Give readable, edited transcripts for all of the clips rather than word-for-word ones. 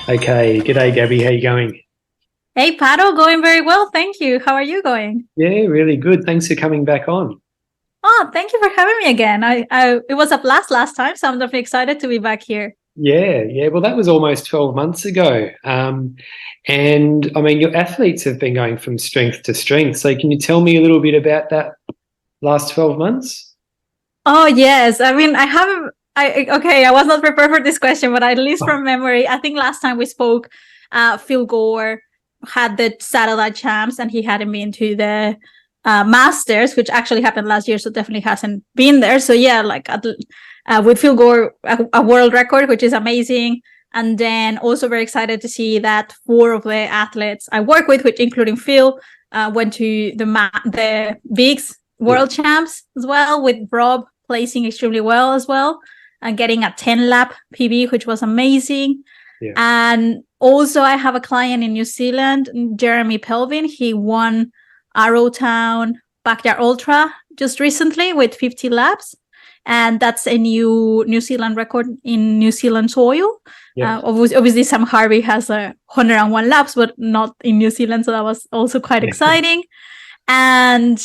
Okay, g'day Gabby, how you going? Hey, Paddle, going very well. Thank you. How are you going? Yeah, really good. Thanks for coming back on. Oh, thank you for having me again. It was a blast last time, so I'm definitely excited to be back here. Yeah. Well, that was almost 12 months ago. And I mean, your athletes have been going from strength to strength. So can you tell me a little bit about that last 12 months? Oh, yes. I mean, okay, I was not prepared for this question, but at least from memory, I think last time we spoke, Phil Gore had the satellite champs and he hadn't been to the Masters, which actually happened last year, so definitely hasn't been there. So yeah, with Phil Gore, a world record, which is amazing. And then also very excited to see that four of the athletes I work with, which including Phil, went to the Bigs Yeah, World Champs as well, with Rob placing extremely well as well and getting a 10 lap PB, which was amazing. yeah. And also, I have a client in New Zealand, Jeremy Pelvin. He won Arrowtown Backyard Ultra just recently with 50 laps. And that's a New Zealand record in New Zealand soil. Yeah. Obviously, Sam Harvey has 101 laps, but not in New Zealand. So that was also quite exciting. And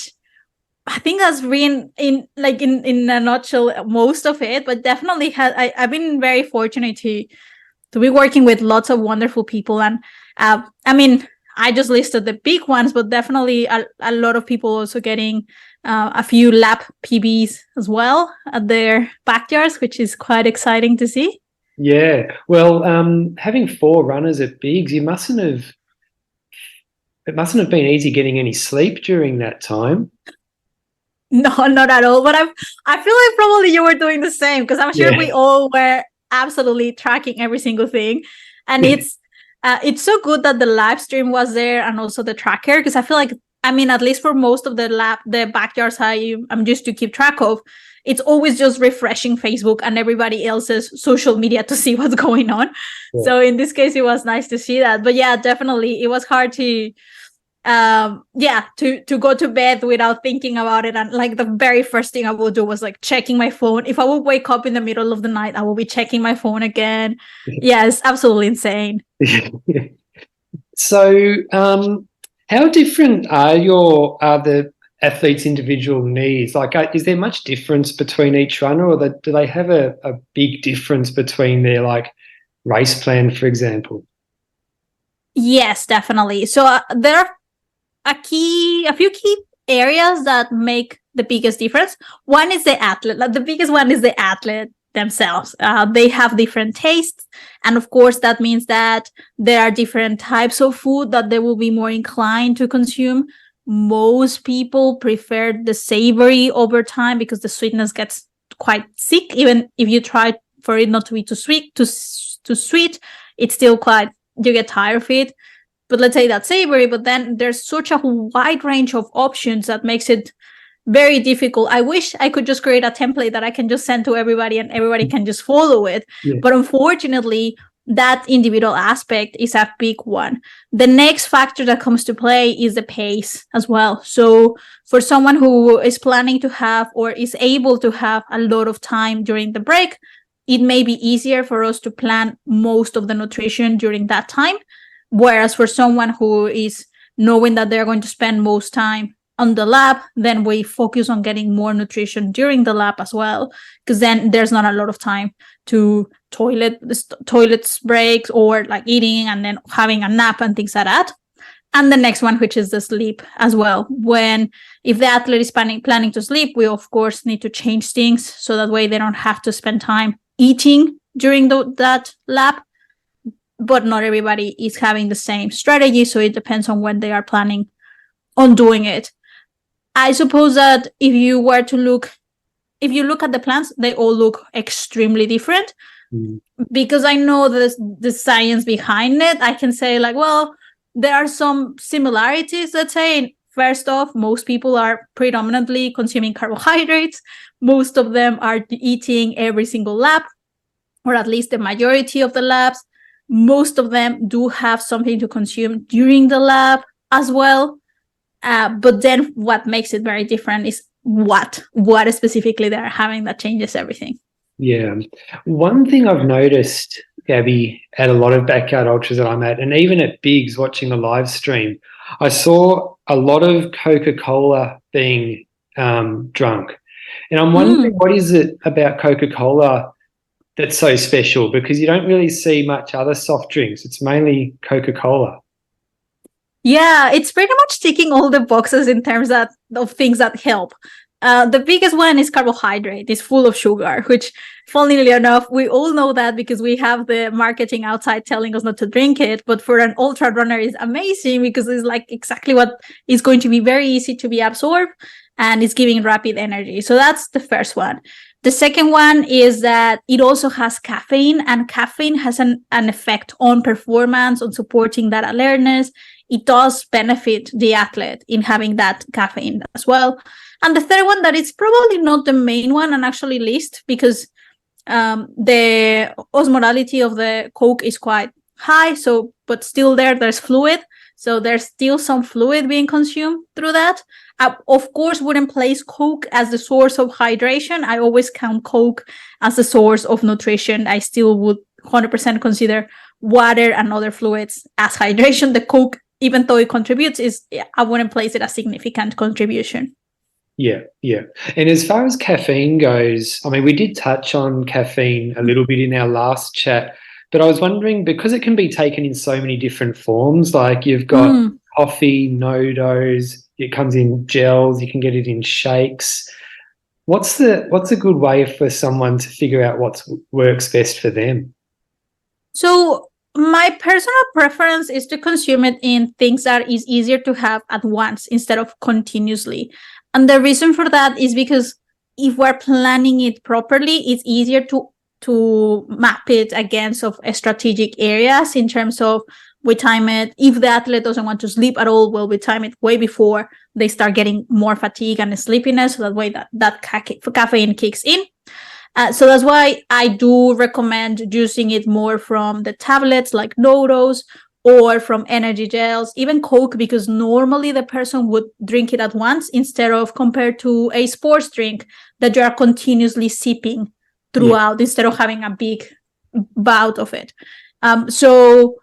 I think that's been in a nutshell most of it, but definitely I've been very fortunate to be working with lots of wonderful people. And I mean, I just listed the big ones, but definitely a lot of people also getting a few lap PBs as well at their backyards, which is quite exciting to see. Yeah. Well, having four runners at Bigs, it mustn't have been easy getting any sleep during that time. No, not at all. But I feel like probably you were doing the same because I'm sure Yeah. we all were absolutely tracking every single thing. And it's so good that the live stream was there and also the tracker, because I feel like, I mean, at least for most of the backyards I'm used to keep track of, it's always just refreshing Facebook and everybody else's social media to see what's going on. Yeah. So in this case, it was nice to see that. But yeah, definitely, it was hard to to go to bed without thinking about it. And like the very first thing I will do was like checking my phone. If I would wake up in the middle of the night, I will be checking my phone again. Yeah, it's absolutely insane. So, how different are the athletes' individual needs? Like, is there much difference between each runner, or do they have a big difference between their like race plan, for example? Yes, definitely. So there are a few key areas that make the biggest difference. One is the athlete. Like the biggest one is the athlete themselves. They have different tastes, and of course that means that there are different types of food that they will be more inclined to consume. Most people prefer the savory over time because the sweetness gets quite sick. Even if you try for it not to be too sweet, too sweet, it's still quite, you get tired of it. But let's say that's savory, but then there's such a wide range of options that makes it very difficult. I wish I could just create a template that I can just send to everybody and everybody can just follow it. Yeah. But unfortunately, that individual aspect is a big one. The next factor that comes to play is the pace as well. So for someone who is planning to have or is able to have a lot of time during the break, it may be easier for us to plan most of the nutrition during that time. Whereas for someone who is knowing that they're going to spend most time on the lab, then we focus on getting more nutrition during the lab as well, because then there's not a lot of time to toilets breaks or like eating and then having a nap and things like that. And the next one, which is the sleep as well. If the athlete is planning to sleep, we of course need to change things so that way they don't have to spend time eating during that lab. But not everybody is having the same strategy, so it depends on when they are planning on doing it. I suppose that if you look at the plans, they all look extremely different. Because I know the science behind it. I can say like, well, there are some similarities. Let's say, first off, most people are predominantly consuming carbohydrates. Most of them are eating every single lap, or at least the majority of the laps. Most of them do have something to consume during the lab as well. But then what makes it very different is what specifically they're having that changes everything. Yeah. One thing I've noticed Gabby, at a lot of backyard ultras that I'm at, and even at Bigs watching the live stream, I saw a lot of Coca-Cola being drunk. And I'm wondering, what is it about Coca-Cola that's so special? Because you don't really see much other soft drinks. It's mainly Coca-Cola. Yeah, it's pretty much ticking all the boxes in terms of things that help. The biggest one is carbohydrate. It's full of sugar, which, funnily enough, we all know that because we have the marketing outside telling us not to drink it. But for an ultra runner, it's amazing because it's like exactly what is going to be very easy to be absorbed, and it's giving rapid energy. So that's the first one. The second one is that it also has caffeine, and caffeine has an effect on performance, on supporting that alertness. It does benefit the athlete in having that caffeine as well. And the third one, that is probably not the main one and actually least, because the osmolality of the Coke is quite high. So, but still there's fluid. So there's still some fluid being consumed through that. I, of course, wouldn't place Coke as the source of hydration. I always count Coke as the source of nutrition. I still would 100% consider water and other fluids as hydration. The Coke, even though it contributes, I wouldn't place it as significant contribution. Yeah, yeah. And as far as caffeine goes, I mean, we did touch on caffeine a little bit in our last chat, but I was wondering, because it can be taken in so many different forms, like you've got coffee, no-dose, it comes in gels, you can get it in shakes. What's a good way for someone to figure out what works best for them? So my personal preference is to consume it in things that is easier to have at once instead of continuously. And the reason for that is because if we're planning it properly, it's easier to map it against of strategic areas in terms of we time it. If the athlete doesn't want to sleep at all, well, we time it way before they start getting more fatigue and sleepiness. So that way that caffeine kicks in. So that's why I do recommend using it more from the tablets like no-dose or from energy gels, even Coke, because normally the person would drink it at once instead of compared to a sports drink that you are continuously sipping throughout instead of having a big bout of it. So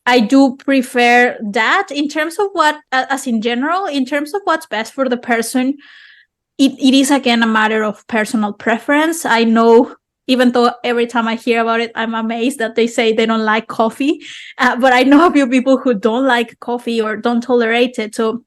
I do prefer that in terms of as in general, in terms of what's best for the person. It is, again, a matter of personal preference. I know, even though every time I hear about it, I'm amazed that they say they don't like coffee. But I know a few people who don't like coffee or don't tolerate it. So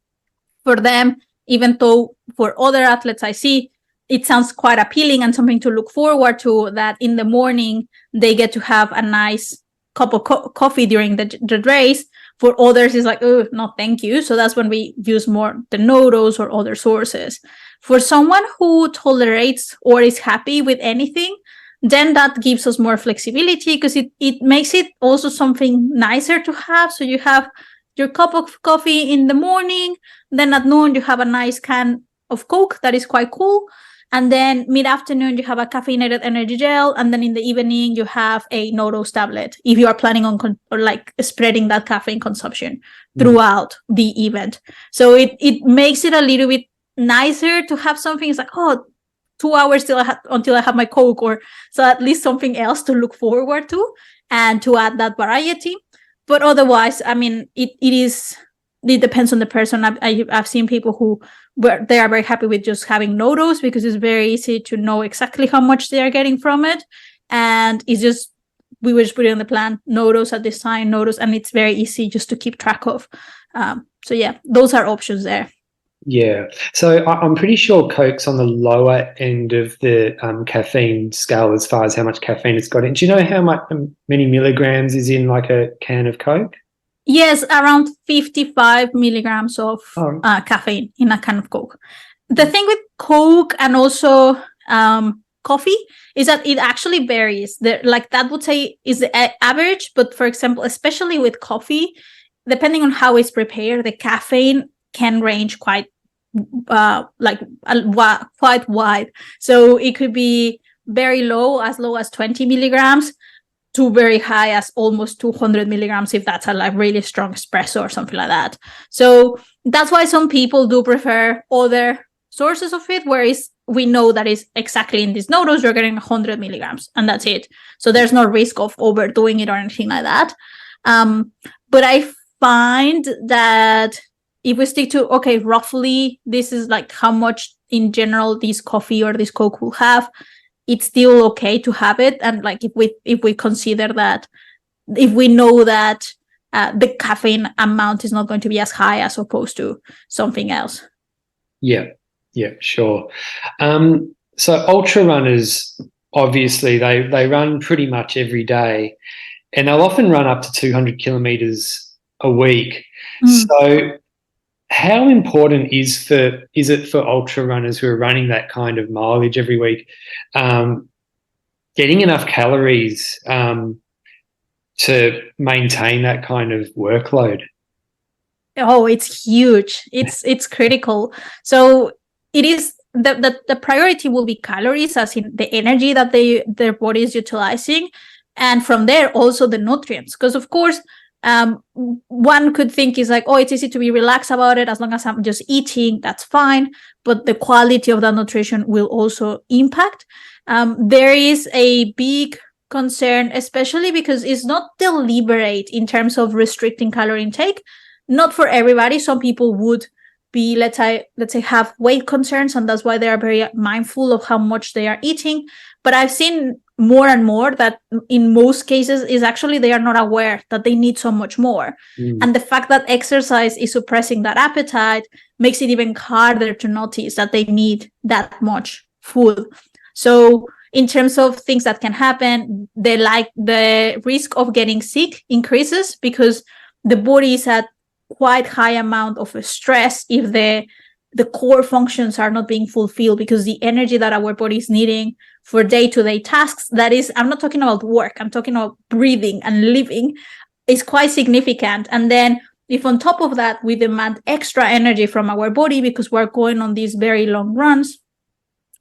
for them, even though for other athletes I see, it sounds quite appealing and something to look forward to, that in the morning they get to have a nice cup of coffee during the race. For others, it's like, oh, no, thank you. So that's when we use more the no-dose or other sources. For someone who tolerates or is happy with anything, then that gives us more flexibility because it makes it also something nicer to have. So you have your cup of coffee in the morning, then at noon you have a nice can of Coke that is quite cool. And then mid-afternoon, you have a caffeinated energy gel. And then in the evening, you have a no-dose tablet if you are planning on spreading that caffeine consumption throughout the event. So it makes it a little bit nicer to have something. It's like, 2 hours until I have my Coke, or so at least something else to look forward to and to add that variety. But otherwise, I mean, it depends on the person. I've seen people where they are very happy with just having no-dose because it's very easy to know exactly how much they are getting from it. And it's just, we will just put it on the plan, no-dose at this time, no-dose, and it's very easy just to keep track of. So yeah, those are options there. Yeah. So I'm pretty sure Coke's on the lower end of the caffeine scale as far as how much caffeine it's got in. Do you know how many milligrams is in like a can of Coke? Yes, around 55 milligrams of caffeine in a can of Coke. The thing with Coke and also coffee is that it actually varies. That would say is the average, but for example, especially with coffee, depending on how it's prepared, the caffeine can range quite wide. So it could be very low as 20 milligrams. To very high as almost 200 milligrams if that's a really strong espresso or something like that. So that's why some people do prefer other sources of it, where it's we know that is exactly in this no dose, you're getting 100 milligrams and that's it. So there's no risk of overdoing it or anything like that. But I find that if we stick to, okay, roughly this is like how much in general this coffee or this Coke will have, it's still okay to have it. And like if we consider that, if we know that the caffeine amount is not going to be as high as opposed to something else. Yeah, sure. So ultra runners, obviously, they run pretty much every day, and they'll often run up to 200 kilometers a week. So how important is it for ultra runners who are running that kind of mileage every week, getting enough calories to maintain that kind of workload? Oh, it's huge. It's critical. So it is the priority will be calories, as in the energy that their body is utilizing, and from there also the nutrients. Because of course, one could think is like, oh, it's easy to be relaxed about it as long as I'm just eating, that's fine. But the quality of that nutrition will also impact. There is a big concern, especially because it's not deliberate in terms of restricting calorie intake. Not for everybody. Some people would be, let's say have weight concerns, and that's why they are very mindful of how much they are eating. But I've seen more and more that in most cases is actually they are not aware that they need so much more. And the fact that exercise is suppressing that appetite makes it even harder to notice that they need that much food. So in terms of things that can happen, the risk of getting sick increases because the body is at quite high amount of stress if the core functions are not being fulfilled, because the energy that our body is needing for day-to-day tasks, that is, I'm not talking about work, I'm talking about breathing and living, is quite significant. And then if on top of that we demand extra energy from our body because we're going on these very long runs,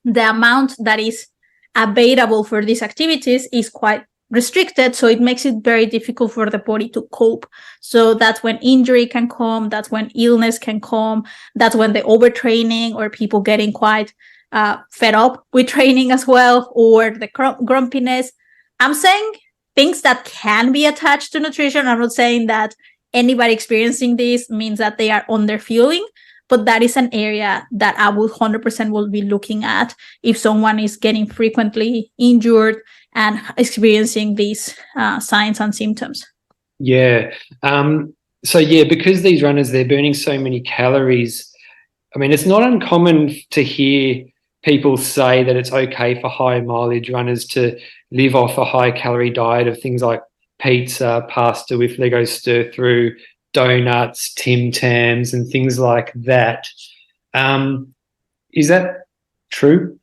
the amount that is available for these activities is quite restricted, so it makes it very difficult for the body to cope. So that's when injury can come, that's when illness can come, that's when the overtraining or people getting quite fed up with training as well, or the grumpiness. I'm saying things that can be attached to nutrition. I'm not saying that anybody experiencing this means that they are underfueling, but that is an area that I will 100% will be looking at if someone is getting frequently injured and experiencing these signs and symptoms. Yeah. So yeah, because these runners, they're burning so many calories. I mean, it's not uncommon to hear people say that it's okay for high mileage runners to live off a high calorie diet of things like pizza, pasta with Lego stir through, donuts, Tim Tams, and things like that. Is that true?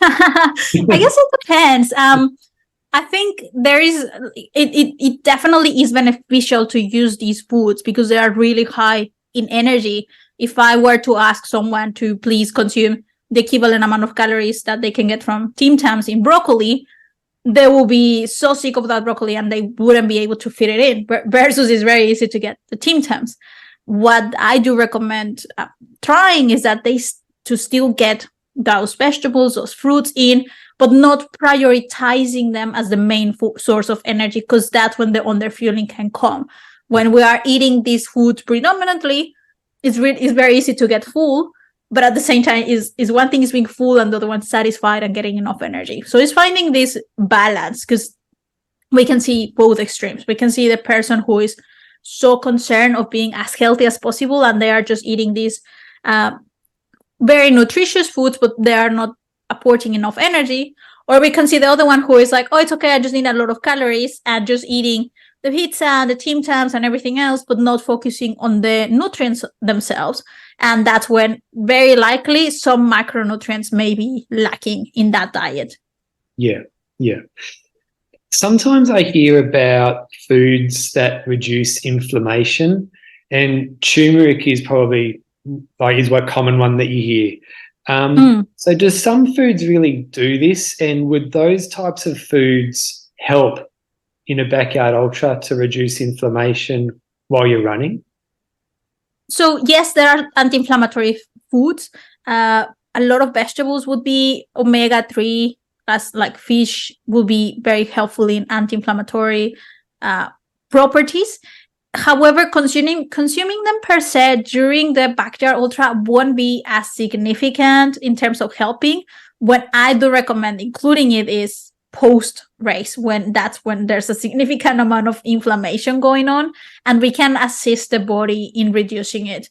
I guess it depends. I think there is it definitely is beneficial to use these foods because they are really high in energy. If I were to ask someone to please consume the equivalent amount of calories that they can get from Tim Tams in broccoli, they will be so sick of that broccoli and they wouldn't be able to fit it in. Versus it's very easy to get the Tim Tams. What I do recommend trying is that to still get those vegetables, those fruits in, but not prioritizing them as the main source of energy, because that's when the underfueling can come. When we are eating these foods predominantly, it's very easy to get full, but at the same time is one thing is being full and the other one satisfied and getting enough energy. So it's finding this balance, because we can see both extremes. We can see the person who is so concerned of being as healthy as possible and they are just eating these very nutritious foods, but they are not apporting enough energy. Or we can see the other one who is like, oh, it's okay, I just need a lot of calories and just eating the pizza and the Tim Tams and everything else, but not focusing on the nutrients themselves. And that's when very likely some macronutrients may be lacking in that diet. Yeah. Sometimes I hear about foods that reduce inflammation, and turmeric is probably is one common one that you hear. So does some foods really do this, and would those types of foods help in a backyard ultra to reduce inflammation while you're running? So yes, there are anti-inflammatory foods, a lot of vegetables would be omega-3, as like fish will be very helpful in anti-inflammatory properties. However, consuming them per se during the backyard ultra won't be as significant in terms of helping. What I do recommend including it is post race, when there's a significant amount of inflammation going on, and we can assist the body in reducing it.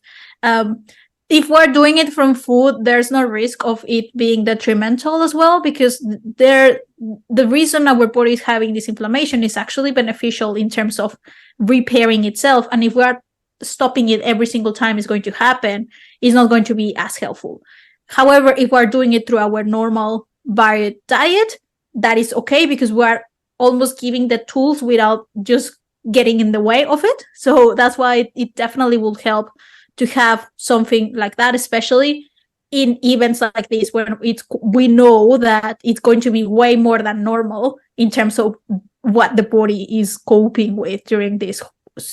If we're doing it from food, there's no risk of it being detrimental as well, because the reason our body is having this inflammation is actually beneficial in terms of repairing itself. And if we are stopping it every single time it's going to happen, it's not going to be as helpful. However, if we're doing it through our normal varied diet, that is okay, because we're almost giving the tools without just getting in the way of it. So that's why it definitely will help to have something like that, especially in events like this, when we know that it's going to be way more than normal in terms of what the body is coping with during this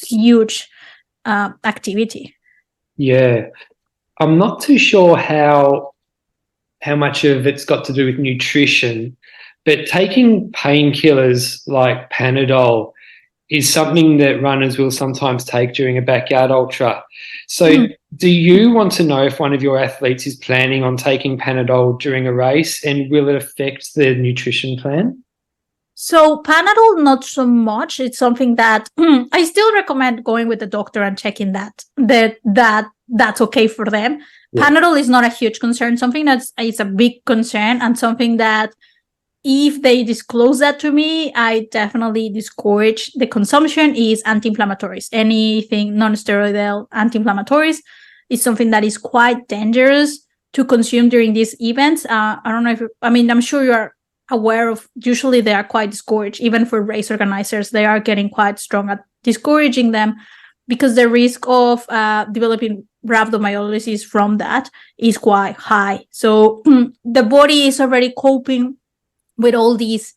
huge activity. Yeah. I'm not too sure how much of it's got to do with nutrition, but taking painkillers like Panadol is something that runners will sometimes take during a backyard ultra. So do you want to know if one of your athletes is planning on taking Panadol during a race, and will it affect the nutrition plan? So Panadol, not so much. It's something that I still recommend going with the doctor and checking that's okay for them. Yeah. Panadol is not a huge concern, something it's a big concern, and something that if they disclose that to me, I definitely discourage the consumption, is anti-inflammatories. Anything non-steroidal anti-inflammatories is something that is quite dangerous to consume during these events. I don't know I'm sure you are aware of, usually they are quite discouraged. Even for race organizers, they are getting quite strong at discouraging them, because the risk of developing rhabdomyolysis from that is quite high. So the body is already coping with all these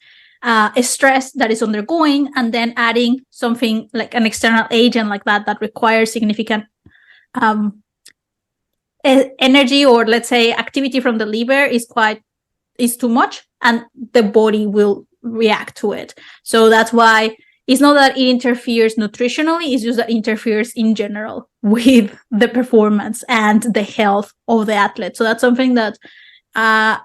stress that is undergoing, and then adding something like an external agent like that requires significant energy, or let's say activity from the liver, is too much, and the body will react to it. So that's why it's not that it interferes nutritionally, it's just that it interferes in general with the performance and the health of the athlete. So that's something that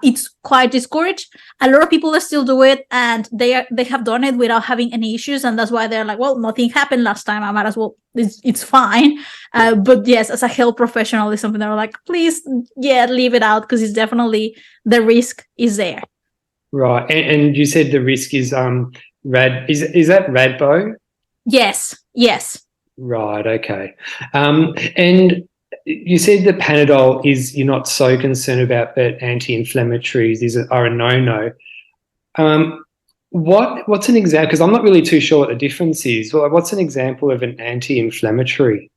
it's quite discouraged. A lot of people still do it, and they have done it without having any issues, and that's why they're like, well, nothing happened last time, I might as well, it's fine. But yes, as a health professional, it's something that we're like, please, leave it out, because it's definitely, the risk is there. Right. And you said the risk is is that Radbo? Yes. Right, okay. And you said that Panadol you're not so concerned about, but anti-inflammatories are a no-no. What's an example? Because I'm not really too sure what the difference is. Well, what's an example of an anti-inflammatory?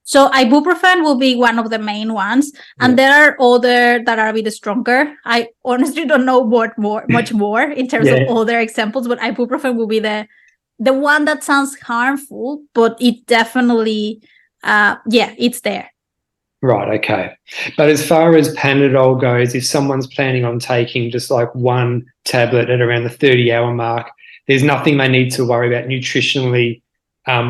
So ibuprofen will be one of the main ones, and there are other that are a bit stronger. I honestly don't know much more in terms of other examples, but ibuprofen will be the one that sounds harmful, but it definitely, it's there. Right, okay. But as far as Panadol goes, if someone's planning on taking just like one tablet at around the 30-hour mark, there's nothing they need to worry about nutritionally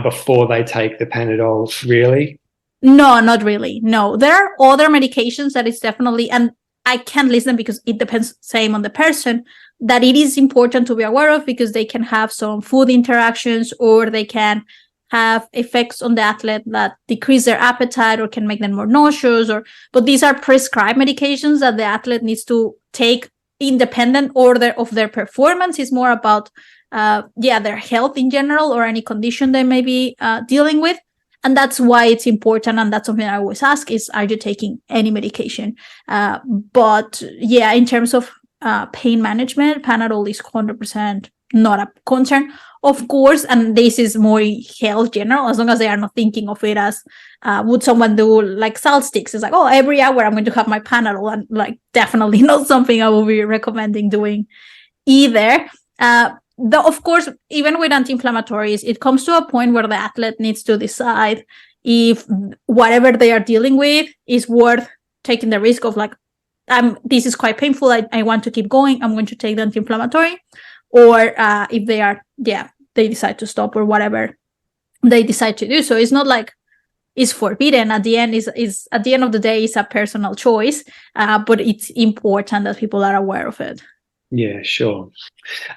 before they take the Panadol, really? No, not really. No, there are other medications that is definitely, and I can't list them because it depends, same on the person, that it is important to be aware of, because they can have some food interactions, or they can have effects on the athlete that decrease their appetite or can make them more nauseous, but these are prescribed medications that the athlete needs to take independent order of their performance. Is more about their health in general, or any condition they may be dealing with. And that's why it's important, and that's something I always ask is, are you taking any medication? But in terms of pain management, Panadol is 100% not a concern. Of course, and this is more health general, as long as they are not thinking of it as would someone do like salt sticks. It's like, oh, every hour I'm going to have my Panadol, and like definitely not something I will be recommending doing either. Of course, even with anti-inflammatories, it comes to a point where the athlete needs to decide if whatever they are dealing with is worth taking the risk of like this is quite painful. I want to keep going. I'm going to take the anti-inflammatory. Or if they decide to stop or whatever they decide to do. So it's not like it's forbidden. At the end is at the end of the day, it's a personal choice, but it's important that people are aware of it. Yeah, sure.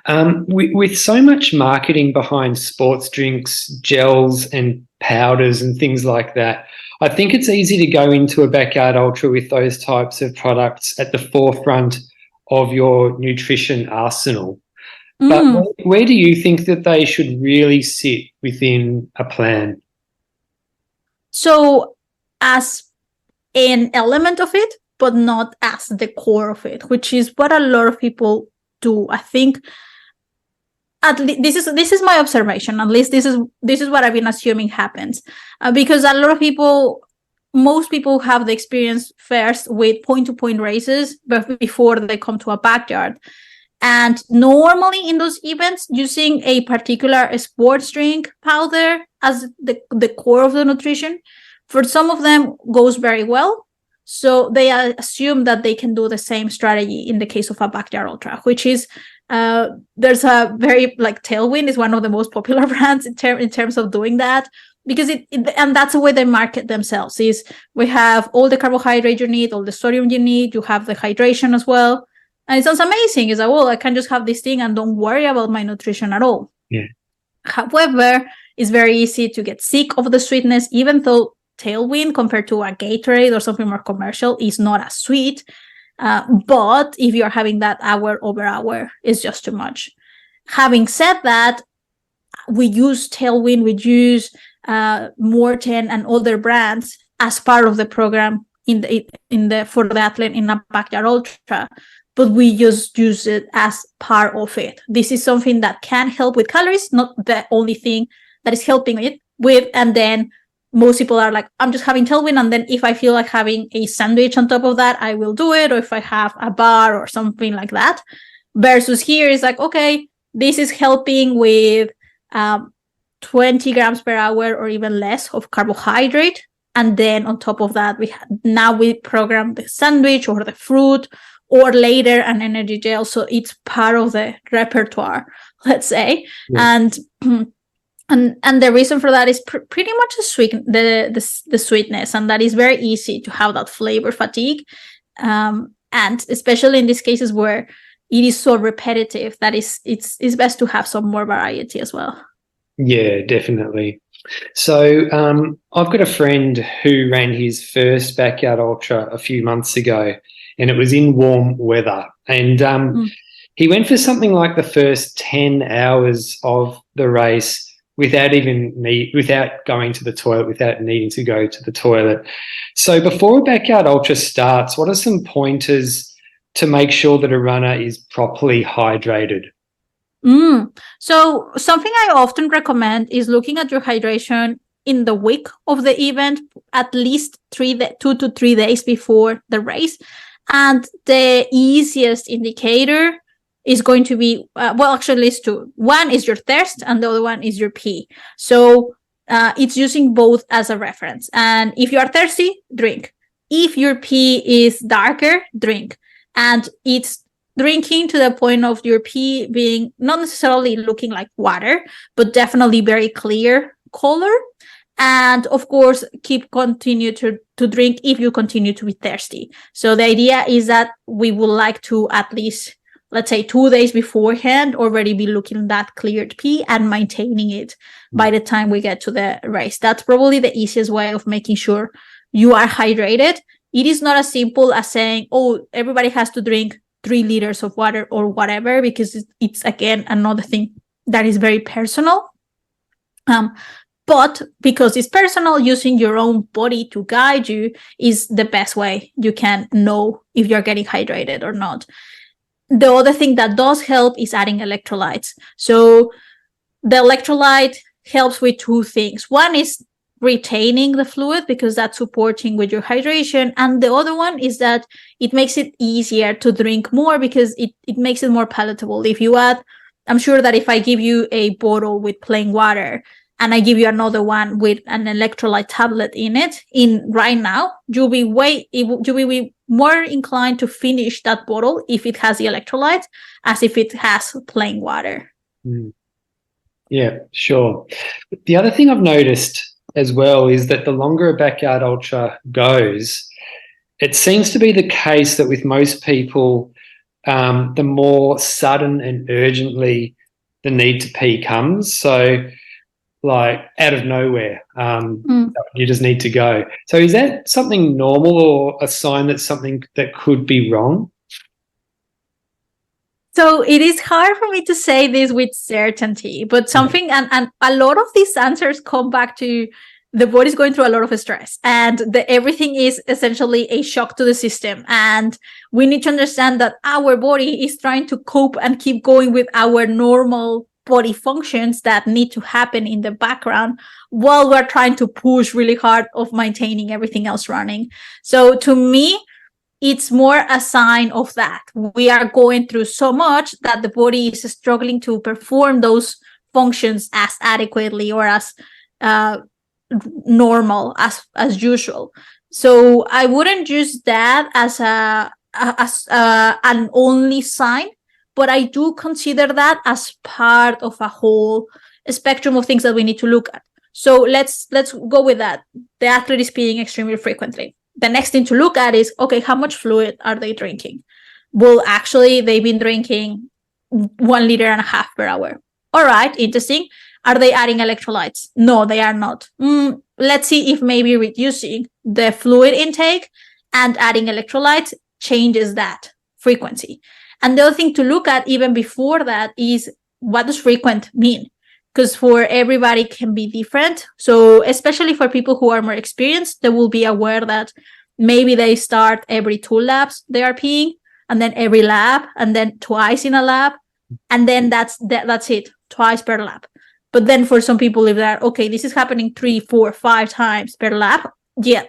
With so much marketing behind sports drinks, gels and powders and things like that, I think it's easy to go into a backyard ultra with those types of products at the forefront of your nutrition arsenal. But where do you think that they should really sit within a plan? So as an element of it, but not as the core of it, which is what a lot of people do. I think at least this is my observation. At least this is what I've been assuming happens, because a lot of most people have the experience first with point-to-point races before they come to a backyard. And normally in those events, using a particular sports drink powder as the core of the nutrition, for some of them goes very well. So they assume that they can do the same strategy in the case of a backyard ultra, which is there's a very Tailwind is one of the most popular brands in terms of doing that, because and that's the way they market themselves. Is we have all the carbohydrate you need, all the sodium you need, you have the hydration as well. And it sounds amazing. It's like, well, I can just have this thing and don't worry about my nutrition at all. Yeah. However, it's very easy to get sick of the sweetness, even though Tailwind compared to a Gatorade or something more commercial is not as sweet. But if you're having that hour over hour, it's just too much. Having said that, we use Tailwind, we use Morten and other brands as part of the program for the athlete in a backyard ultra. But we just use it as part of it. This is something that can help with calories, not the only thing that is helping it with. And then most people are like, I'm just having Tailwind, and then if I feel like having a sandwich on top of that, I will do it, or if I have a bar or something like that. Versus here is like, okay, this is helping with 20 grams per hour or even less of carbohydrate. And then on top of that, we program the sandwich or the fruit, or later an energy gel. So it's part of the repertoire, let's say. Yeah. And the reason for that is pretty much the sweetness, and that is very easy to have that flavor fatigue. And especially in these cases where it is so repetitive, that it's best to have some more variety as well. Yeah, definitely. So I've got a friend who ran his first backyard ultra a few months ago, and it was in warm weather. And he went for something like the first 10 hours of the race without going to the toilet, without needing to go to the toilet. So before a backyard ultra starts, what are some pointers to make sure that a runner is properly hydrated? So something I often recommend is looking at your hydration in the week of the event, at least 2 to 3 days before the race. And the easiest indicator is going to be, actually it's two. One is your thirst and the other one is your pee. So it's using both as a reference. And if you are thirsty, drink. If your pee is darker, drink. And it's drinking to the point of your pee being not necessarily looking like water, but definitely very clear color. And of course, continue to drink if you continue to be thirsty. So the idea is that we would like to at least, let's say 2 days beforehand, already be looking that cleared pee and maintaining it by the time we get to the race. That's probably the easiest way of making sure you are hydrated. It is not as simple as saying, oh, everybody has to drink 3 liters of water or whatever, because it's again, another thing that is very personal. But because it's personal, using your own body to guide you is the best way you can know if you're getting hydrated or not. The other thing that does help is adding electrolytes. So the electrolyte helps with 2 things. One is retaining the fluid, because that's supporting with your hydration. And the other one is that it makes it easier to drink more, because it makes it more palatable. If you add, I'm sure that if I give you a bottle with plain water, and I give you another one with an electrolyte tablet in it, right now, you'll be more inclined to finish that bottle if it has the electrolytes as if it has plain water. Yeah, sure. The other thing I've noticed as well is that the longer a backyard ultra goes, it seems to be the case that with most people, the more sudden and urgently the need to pee comes. So, like out of nowhere, you just need to go. So is that something normal or a sign that something that could be wrong? So it is hard for me to say this with certainty, but something, and a lot of these answers come back to the body's going through a lot of stress, and everything is essentially a shock to the system. And we need to understand that our body is trying to cope and keep going with our normal body functions that need to happen in the background while we're trying to push really hard of maintaining everything else running. So to me, it's more a sign of that. We are going through so much that the body is struggling to perform those functions as adequately or as normal as usual. So I wouldn't use that as an only sign, but I do consider that as part of a whole spectrum of things that we need to look at. So let's go with that. The athlete is peeing extremely frequently. The next thing to look at is, okay, how much fluid are they drinking? Well, actually, they've been drinking 1.5 liters per hour. All right, interesting. Are they adding electrolytes? No, they are not. Let's see if maybe reducing the fluid intake and adding electrolytes changes that frequency. And the other thing to look at even before that is, what does frequent mean? Because for everybody can be different. So especially for people who are more experienced, they will be aware that maybe they start every 2 laps they are peeing, and then every lap, and then twice in a lap, and then that's it, twice per lap. But then for some people, if they're, okay, this is happening 3, 4, 5 times per lap, yeah,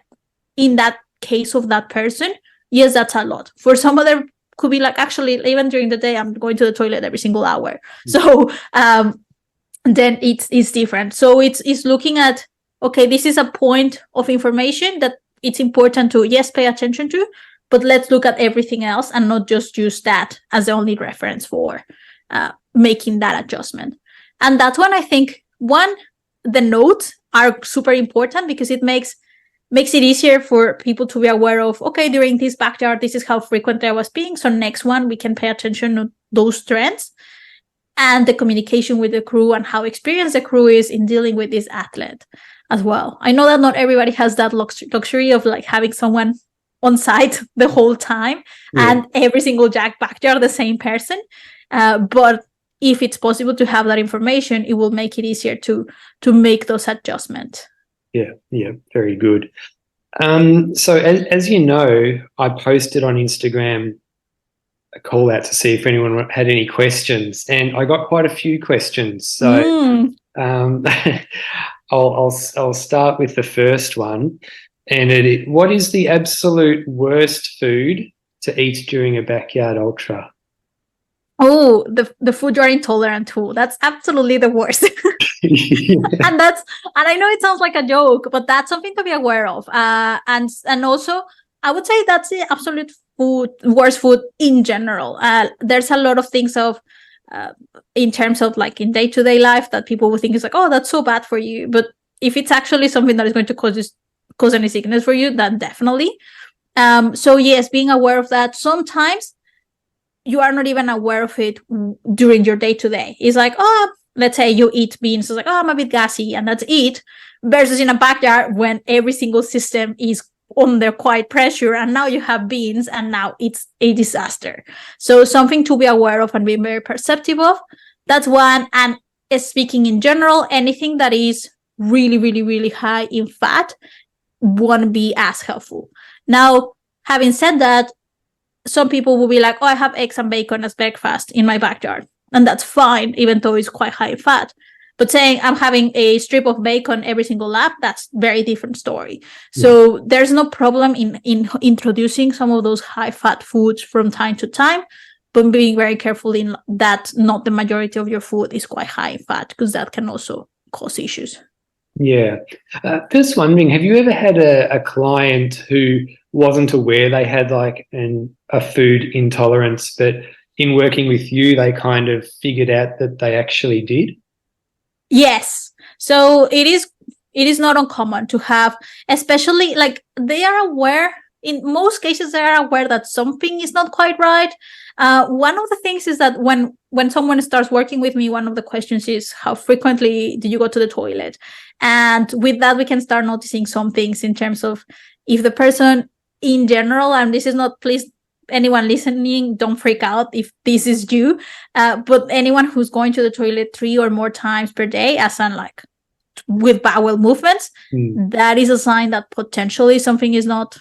in that case of that person, yes, that's a lot. For some other, could be like, actually, even during the day, I'm going to the toilet every single hour. So then it's different. So it's looking at, okay, this is a point of information that it's important to, yes, pay attention to, but let's look at everything else and not just use that as the only reference for making that adjustment. And that's when I think, the notes are super important, because it makes it easier for people to be aware of, okay, during this backyard, this is how frequently I was peeing. So next one, we can pay attention to those trends. And the communication with the crew and how experienced the crew is in dealing with this athlete as well. I know that not everybody has that luxury of like having someone on site the whole time and every single backyard the same person. But if it's possible to have that information, it will make it easier to make those adjustments. Yeah, very good. So as you know, I posted on Instagram a call out to see if anyone had any questions, and I got quite a few questions. So I'll start with the first one, and what is the absolute worst food to eat during a backyard ultra? Oh, the food you're intolerant to. That's absolutely the worst. And I know it sounds like a joke, but that's something to be aware of. And also, I would say that's the absolute worst food in general. There's a lot of things in terms of like in day-to-day life that people would think is like, oh, that's so bad for you. But if it's actually something that is going to cause any sickness for you, then definitely. So yes, being aware of that. Sometimes you are not even aware of it during your day-to-day. It's like, oh, let's say you eat beans. It's like, oh, I'm a bit gassy, and that's it. Versus in a backyard when every single system is under quite pressure, and now you have beans, and now it's a disaster. So something to be aware of and be very perceptive of. That's one. And speaking in general, anything that is really, really, really high in fat won't be as helpful. Now, having said that, some people will be like, oh, I have eggs and bacon as breakfast in my backyard. And that's fine, even though it's quite high in fat. But saying I'm having a strip of bacon every single lap, that's very different story. So there's no problem in introducing some of those high fat foods from time to time, but being very careful in that not the majority of your food is quite high in fat, because that can also cause issues. Yeah. Just wondering, have you ever had a client who wasn't aware they had like a food intolerance, but in working with you, they kind of figured out that they actually did? Yes. So it is not uncommon to have, especially like they are aware, in most cases they are aware that something is not quite right. One of the things is that when someone starts working with me, one of the questions is, how frequently do you go to the toilet? And with that we can start noticing some things in terms of if the person in general, and this is not, please, anyone listening, don't freak out if this is you, but anyone who's going to the toilet 3 or more times per day, as in like with bowel movements, that is a sign that potentially something is not,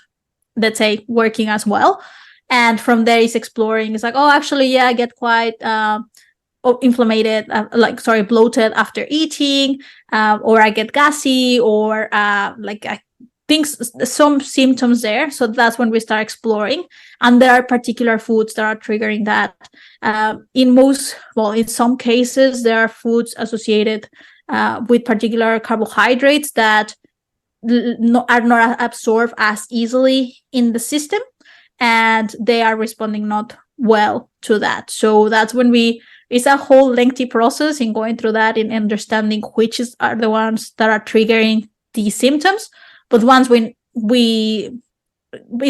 let's say, working as well. And from there is exploring. It's like, oh, actually, yeah, I get quite bloated after eating, or I get gassy, or I think some symptoms there. So that's when we start exploring. And there are particular foods that are triggering that. In some cases, there are foods associated with particular carbohydrates that are not absorbed as easily in the system, and they are responding not well to that. So that's when it's a whole lengthy process in going through that, in understanding which are the ones that are triggering these symptoms. But once it's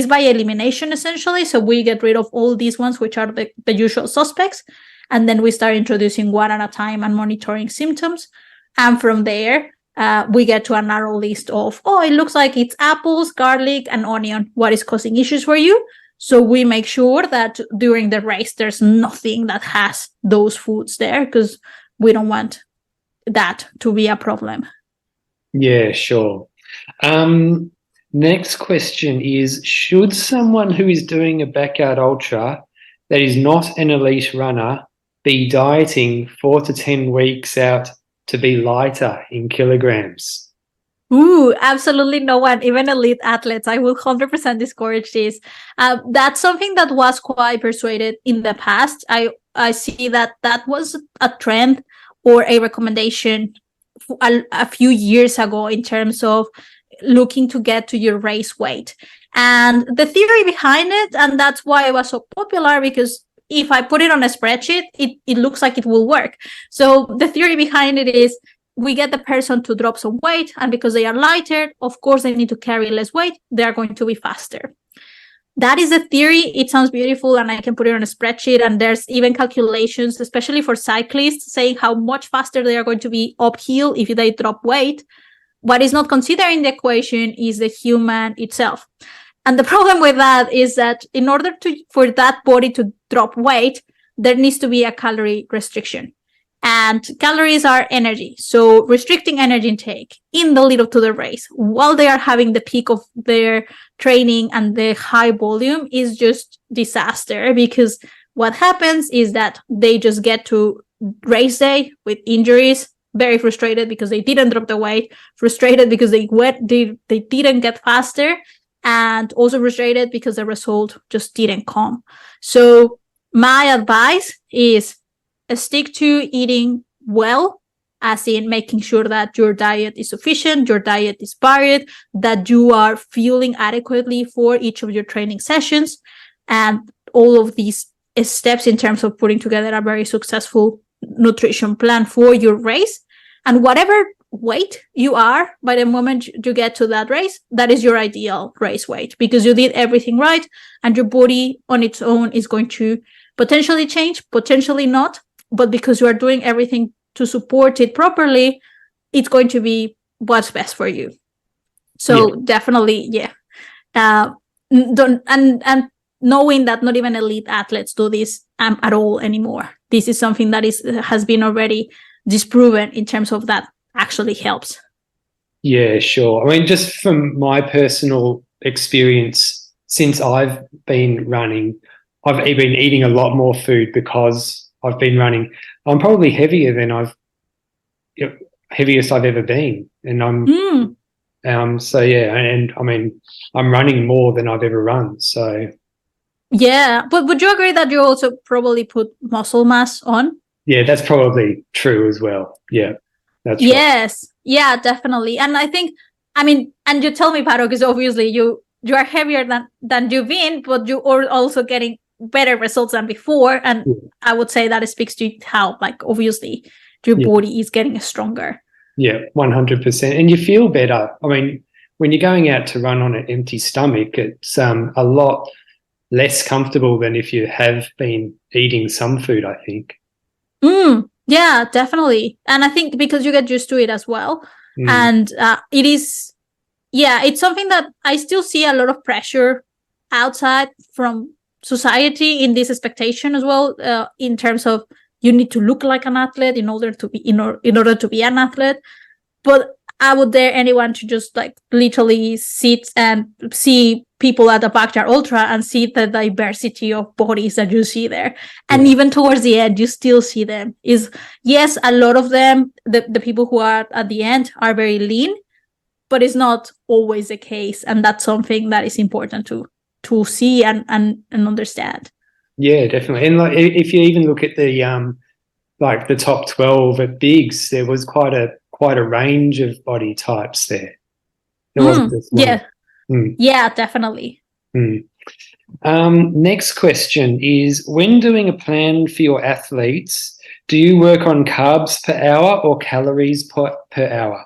by elimination essentially, so we get rid of all these ones which are the usual suspects, and then we start introducing one at a time and monitoring symptoms. And from there we get to a narrow list of, it looks like it's apples, garlic, and onion. What is causing issues for you? So we make sure that during the race, there's nothing that has those foods there, because we don't want that to be a problem. Yeah, sure. Next question is, should someone who is doing a backyard ultra that is not an elite runner be dieting 4 to 10 weeks out to be lighter in kilograms? Ooh, absolutely no one, even elite athletes. I will 100% discourage this. That's something that was quite persuaded in the past. I see that was a trend or a recommendation a few years ago in terms of looking to get to your race weight. And the theory behind it, and that's why it was so popular, because if I put it on a spreadsheet, it looks like it will work. So the theory behind it is, we get the person to drop some weight, and because they are lighter, of course, they need to carry less weight. They are going to be faster. That is the theory. It sounds beautiful, and I can put it on a spreadsheet. And there's even calculations, especially for cyclists, saying how much faster they are going to be uphill if they drop weight. What is not considered in the equation is the human itself. And the problem with that is that in order for that body to drop weight, there needs to be a calorie restriction. And calories are energy. So restricting energy intake in the lead up to the race, while they are having the peak of their training and the high volume, is just disaster, because what happens is that they just get to race day with injuries, very frustrated because they didn't drop the weight, frustrated because they didn't get faster, and also frustrated because the result just didn't come. So my advice is, stick to eating well, as in making sure that your diet is sufficient, your diet is varied, that you are fueling adequately for each of your training sessions, and all of these steps in terms of putting together a very successful nutrition plan for your race. And whatever weight you are by the moment you get to that race, that is your ideal race weight, because you did everything right, and your body on its own is going to potentially change, potentially not. But because you are doing everything to support it properly, it's going to be what's best for you. So definitely, don't, and knowing that not even elite athletes do this at all anymore. This is something that has been already disproven in terms of that actually helps. Yeah, sure. I mean, just from my personal experience, since I've been running, I've been eating a lot more food because I've been running. I'm probably heavier than heaviest I've ever been. And so yeah, and I mean, I'm running more than I've ever run. So yeah, but would you agree that you also probably put muscle mass on? Yeah, that's probably true as well. Yeah. That's right. Yes. Yeah, definitely. And I think, I mean, and you tell me, Paro, because obviously you are heavier than you've been, but you are also getting better results than before. And Yeah. I would say that it speaks to how, like, obviously your body is getting stronger. Yeah, 100%. And you feel better. I mean, when you're going out to run on an empty stomach, it's a lot less comfortable than if you have been eating some food, I think. Yeah, definitely. And I think because you get used to it as well. And it is, yeah, it's something that I still see a lot of pressure outside from society in this expectation as well, in terms of you need to look like an athlete in order to be in order to be an athlete. But I would dare anyone to just like literally sit and see people at the Backyard Ultra and see the diversity of bodies that you see there. And even towards the end, you still see them. Yes, a lot of them, the people who are at the end are very lean, but it's not always the case. And that's something that is important to see and understand. Yeah, definitely. And like if you even look at the like the top 12 at Bigs, there was quite a range of body types there. There wasn't just one. Yeah, definitely. Next question is, when doing a plan for your athletes, do you work on carbs per hour or calories per hour?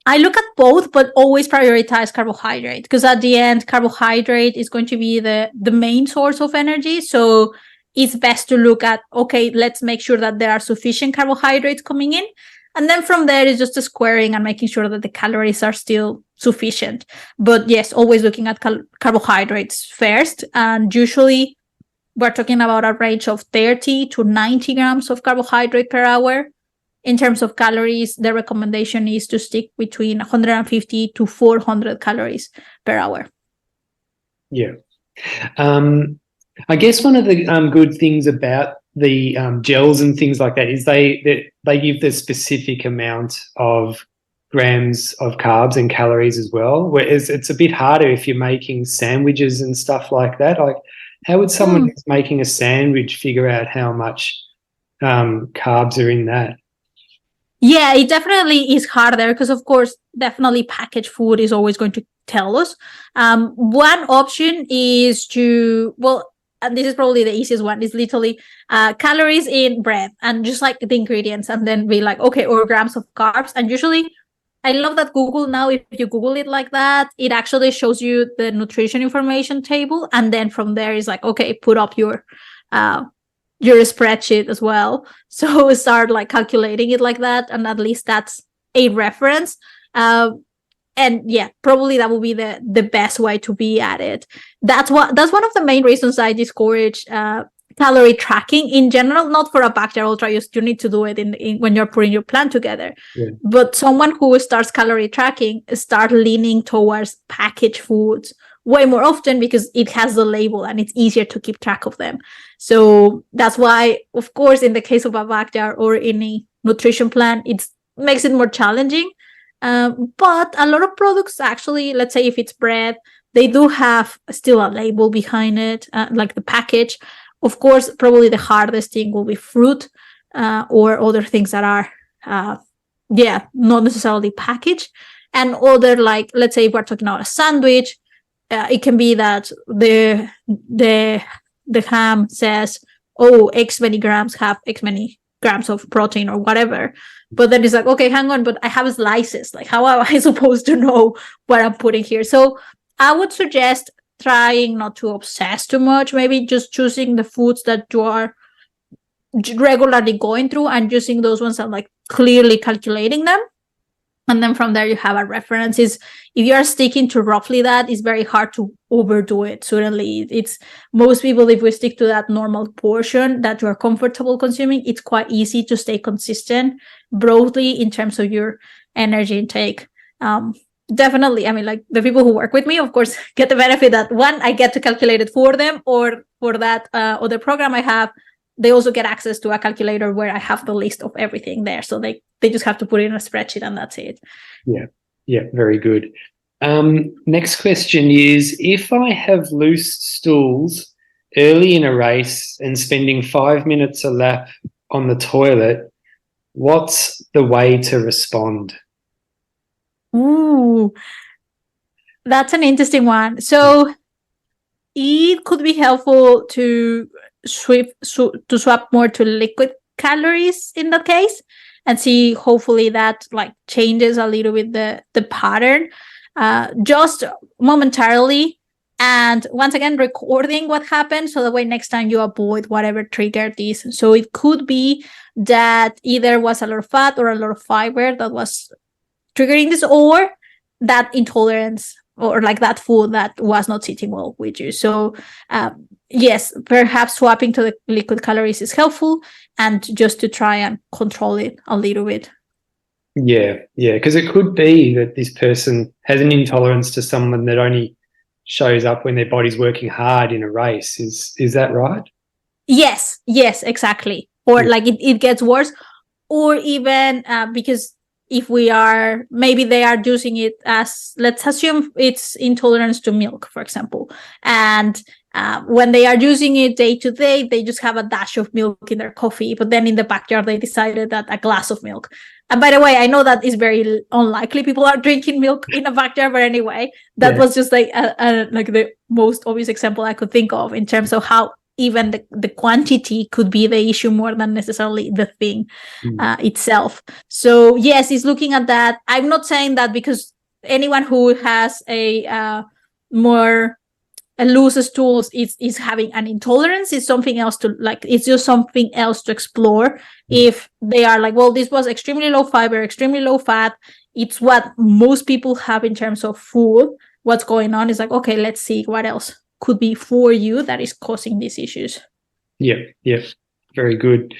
I look at both, but always prioritize carbohydrate, because at the end, carbohydrate is going to be the main source of energy. So it's best to look at, okay, let's make sure that there are sufficient carbohydrates coming in. And then from there is just a squaring and making sure that the calories are still sufficient. But yes, always looking at carbohydrates first. And usually we're talking about a range of 30 to 90 grams of carbohydrate per hour. In terms of calories, the recommendation is to stick between 150 to 400 calories per hour. Yeah. I guess one of the good things about the gels and things like that is they give the specific amount of grams of carbs and calories as well, whereas it's a bit harder if you're making sandwiches and stuff like that. Like, how would someone who's making a sandwich figure out how much carbs are in that? Yeah, it definitely is harder because, of course, definitely packaged food is always going to tell us. One option is and this is probably the easiest one, is literally calories in bread and just like the ingredients, and then be like, okay, or grams of carbs. And usually, I love that Google now, if you Google it like that, it actually shows you the nutrition information table. And then from there is like, okay, put up your spreadsheet as well. So start like calculating it like that. And at least that's a reference. And yeah, probably that will be the best way to be at it. That's one of the main reasons I discourage calorie tracking in general, not for a Backyard Ultra. You need to do it in when you're putting your plan together. Yeah. But someone who starts calorie tracking start leaning towards packaged foods way more often because it has the label and it's easier to keep track of them. So that's why, of course, in the case of a Backyard or any nutrition plan, it makes it more challenging. But a lot of products actually, let's say if it's bread, they do have still a label behind it, like the package. Of course, probably the hardest thing will be fruit or other things that are, not necessarily packaged. And other, like, let's say if we're talking about a sandwich, it can be that the ham says, oh, X many grams have X many grams of protein or whatever. But then it's like, okay, hang on, but I have slices. Like, how am I supposed to know what I'm putting here? So I would suggest trying not to obsess too much, maybe just choosing the foods that you are regularly going through and using those ones and like clearly calculating them. And then from there, you have a reference. If you are sticking to roughly that, it's very hard to overdo it. Certainly, it's most people, if we stick to that normal portion that you are comfortable consuming, it's quite easy to stay consistent broadly in terms of your energy intake. Definitely, I mean, like the people who work with me, of course, get the benefit that one, I get to calculate it for them, or for that other program I have, they also get access to a calculator where I have the list of everything there. So they just have to put it in a spreadsheet and that's it. Yeah, very good. Next question is, if I have loose stools early in a race and spending 5 minutes a lap on the toilet, what's the way to respond? Ooh, that's an interesting one. So it could be helpful to swap more to liquid calories in that case, and see hopefully that like changes a little bit the pattern, just momentarily. And once again, recording what happened so that way next time you avoid whatever triggered this. So it could be that either was a lot of fat or a lot of fiber that was triggering this, or that intolerance or like that food that was not sitting well with you. So yes, perhaps swapping to the liquid calories is helpful, and just to try and control it a little bit. Yeah, because it could be that this person has an intolerance to someone that only shows up when their body's working hard in a race. Is that right? Yes, exactly. Or like it gets worse, or even because if maybe they are using it as, let's assume it's intolerance to milk, for example, and when they are using it day to day, they just have a dash of milk in their coffee, but then in the backyard they decided that a glass of milk. And by the way, I know that is very unlikely people are drinking milk in a backyard, but anyway, that was just like like the most obvious example I could think of in terms of how even the quantity could be the issue more than necessarily the thing itself. So yes, it's looking at that. I'm not saying that because anyone who has a more loose stools is having an intolerance. Is something else to like, it's just something else to explore. If they are like, well, this was extremely low fiber, extremely low fat, it's what most people have in terms of food, what's going on, is like, okay, let's see what else could be for you that is causing these issues. Yeah, very good.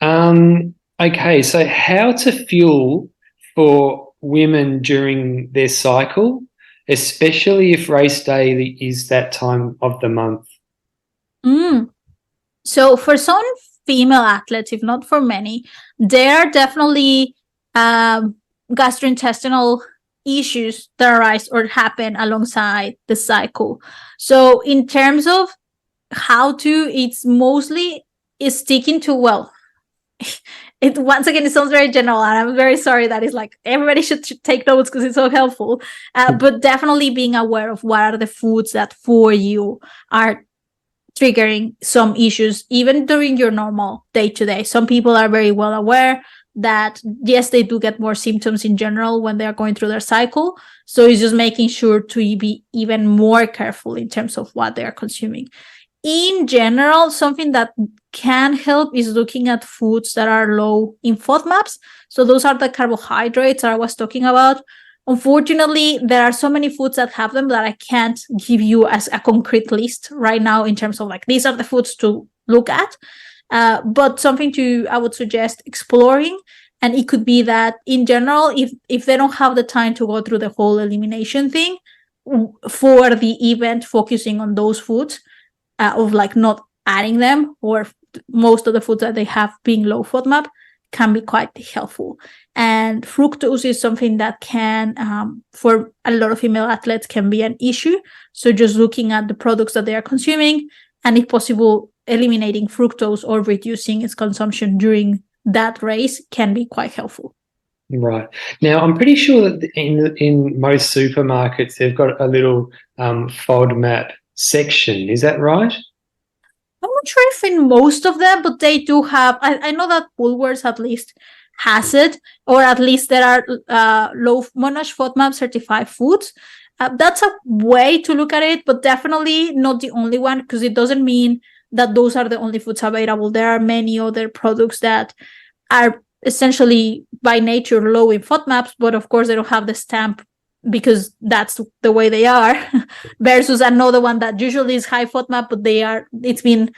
Okay, so how to fuel for women during their cycle, especially if race day is that time of the month? So for some female athletes, if not for many, there are definitely gastrointestinal issues that arise or happen alongside the cycle. So in terms of how to, it's mostly is sticking to, well, it once again, it sounds very general, and I'm very sorry that it's like everybody should take notes because it's so helpful. But definitely being aware of what are the foods that for you are triggering some issues, even during your normal day-to-day. Some people are very well aware that, yes, they do get more symptoms in general when they are going through their cycle. So it's just making sure to be even more careful in terms of what they are consuming. In general, something that can help is looking at foods that are low in FODMAPs. So those are the carbohydrates that I was talking about. Unfortunately, there are so many foods that have them that I can't give you as a concrete list right now in terms of like, these are the foods to look at. But something I would suggest exploring. And it could be that in general, if they don't have the time to go through the whole elimination thing, for the event, focusing on those foods, of like not adding them, or most of the foods that they have being low FODMAP, can be quite helpful. And fructose is something that can, for a lot of female athletes, can be an issue. So just looking at the products that they are consuming, and if possible, eliminating fructose or reducing its consumption during that race can be quite helpful. Right. Now, I'm pretty sure that in most supermarkets, they've got a little FODMAP section. Is that right? I'm not sure if in most of them, but they do have, I know that Woolworths at least has it, or at least there are low monash FODMAP certified foods. That's a way to look at it, but definitely not the only one, because it doesn't mean that those are the only foods available. There are many other products that are essentially by nature low in FODMAPs, but of course they don't have the stamp because that's the way they are, versus another one that usually is high FODMAP, but it's been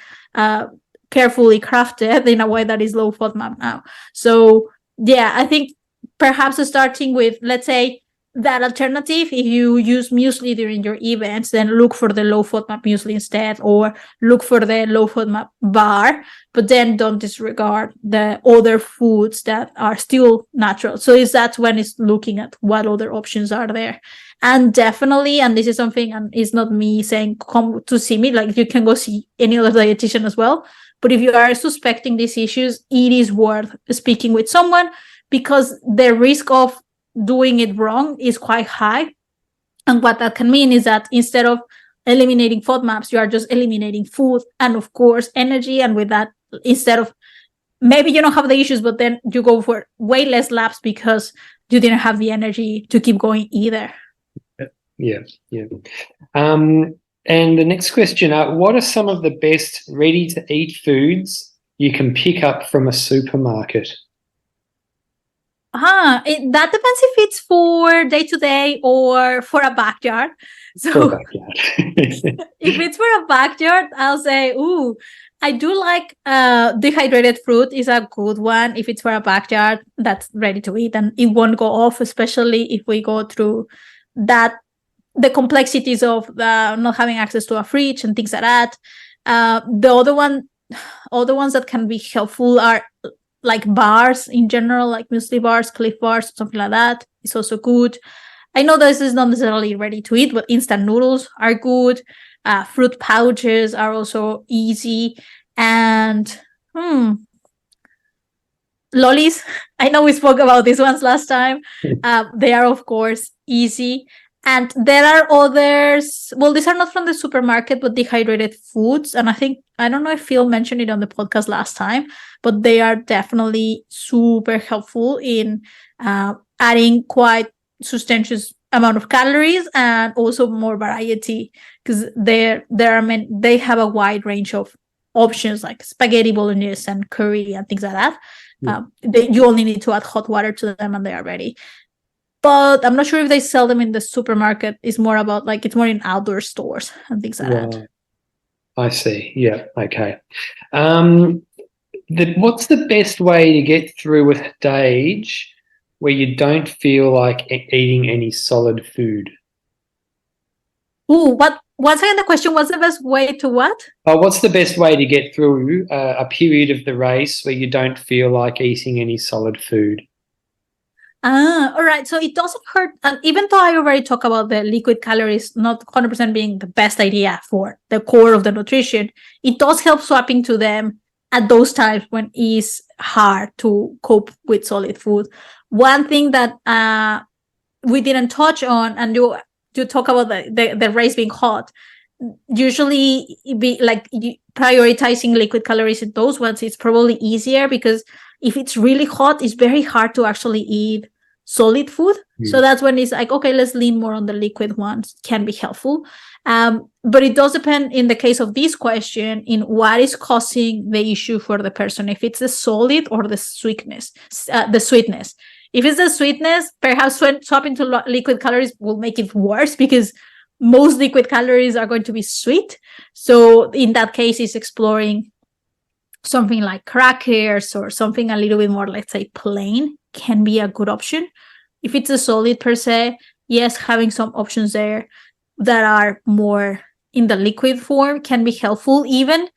carefully crafted in a way that is low FODMAP now. So yeah, I think perhaps starting with, let's say, that alternative, if you use muesli during your events, then look for the low FODMAP muesli instead, or look for the low FODMAP bar, but then don't disregard the other foods that are still natural. So that's when it's looking at what other options are there. And definitely, and this is something, and it's not me saying come to see me, like you can go see any other dietitian as well, But if you are suspecting these issues, it is worth speaking with someone, because the risk of doing it wrong is quite high. And what that can mean is that instead of eliminating FODMAPs, you are just eliminating food and, of course, energy. And with that, instead of, maybe you don't have the issues, but then you go for way less laps because you didn't have the energy to keep going either. Yeah. And the next question, what are some of the best ready-to-eat foods you can pick up from a supermarket? That depends if it's for day-to-day or for a backyard. So For a backyard. if it's for a backyard, I'll say, I do like dehydrated fruit is a good one if it's for a backyard that's ready to eat, and it won't go off, especially if we go through that, the complexities of not having access to a fridge and things like that. The other ones that can be helpful are like bars in general, like muesli bars, Cliff bars, something like that. It's also good. I know this is not necessarily ready to eat, but instant noodles are good. Fruit pouches are also easy. And lollies, I know we spoke about these ones last time. They are, of course, easy. And there are others, well, these are not from the supermarket, but dehydrated foods. And I don't know if Phil mentioned it on the podcast last time, but they are definitely super helpful in adding quite substantial amount of calories and also more variety, because they have a wide range of options like spaghetti bolognese and curry and things like that. Yeah. You only need to add hot water to them and they are ready. But I'm not sure if they sell them in the supermarket. It's more about it's more in outdoor stores and things like that. I see. Yeah. Okay. What's the best way to get through a stage where you don't feel like eating any solid food? Once again, the question, what's the best way to what? What's the best way to get through a period of the race where you don't feel like eating any solid food? All right. So it doesn't hurt. And even though I already talked about the liquid calories not 100% being the best idea for the core of the nutrition, it does help swapping to them at those times when it's hard to cope with solid food. One thing that we didn't touch on, and you talk about the race being hot, usually prioritizing liquid calories in those ones, it's probably easier, because if it's really hot, it's very hard to actually eat solid food. So that's when it's like, okay, let's lean more on the liquid ones, can be helpful. But it does depend, in the case of this question, in what is causing the issue for the person, if it's the solid or the sweetness. If it's the sweetness, perhaps swapping to liquid calories will make it worse, because most liquid calories are going to be sweet. So in that case, it's exploring something like crackers or something a little bit more, let's say, plain, can be a good option. If it's a solid per se, yes, having some options there that are more in the liquid form can be helpful. Even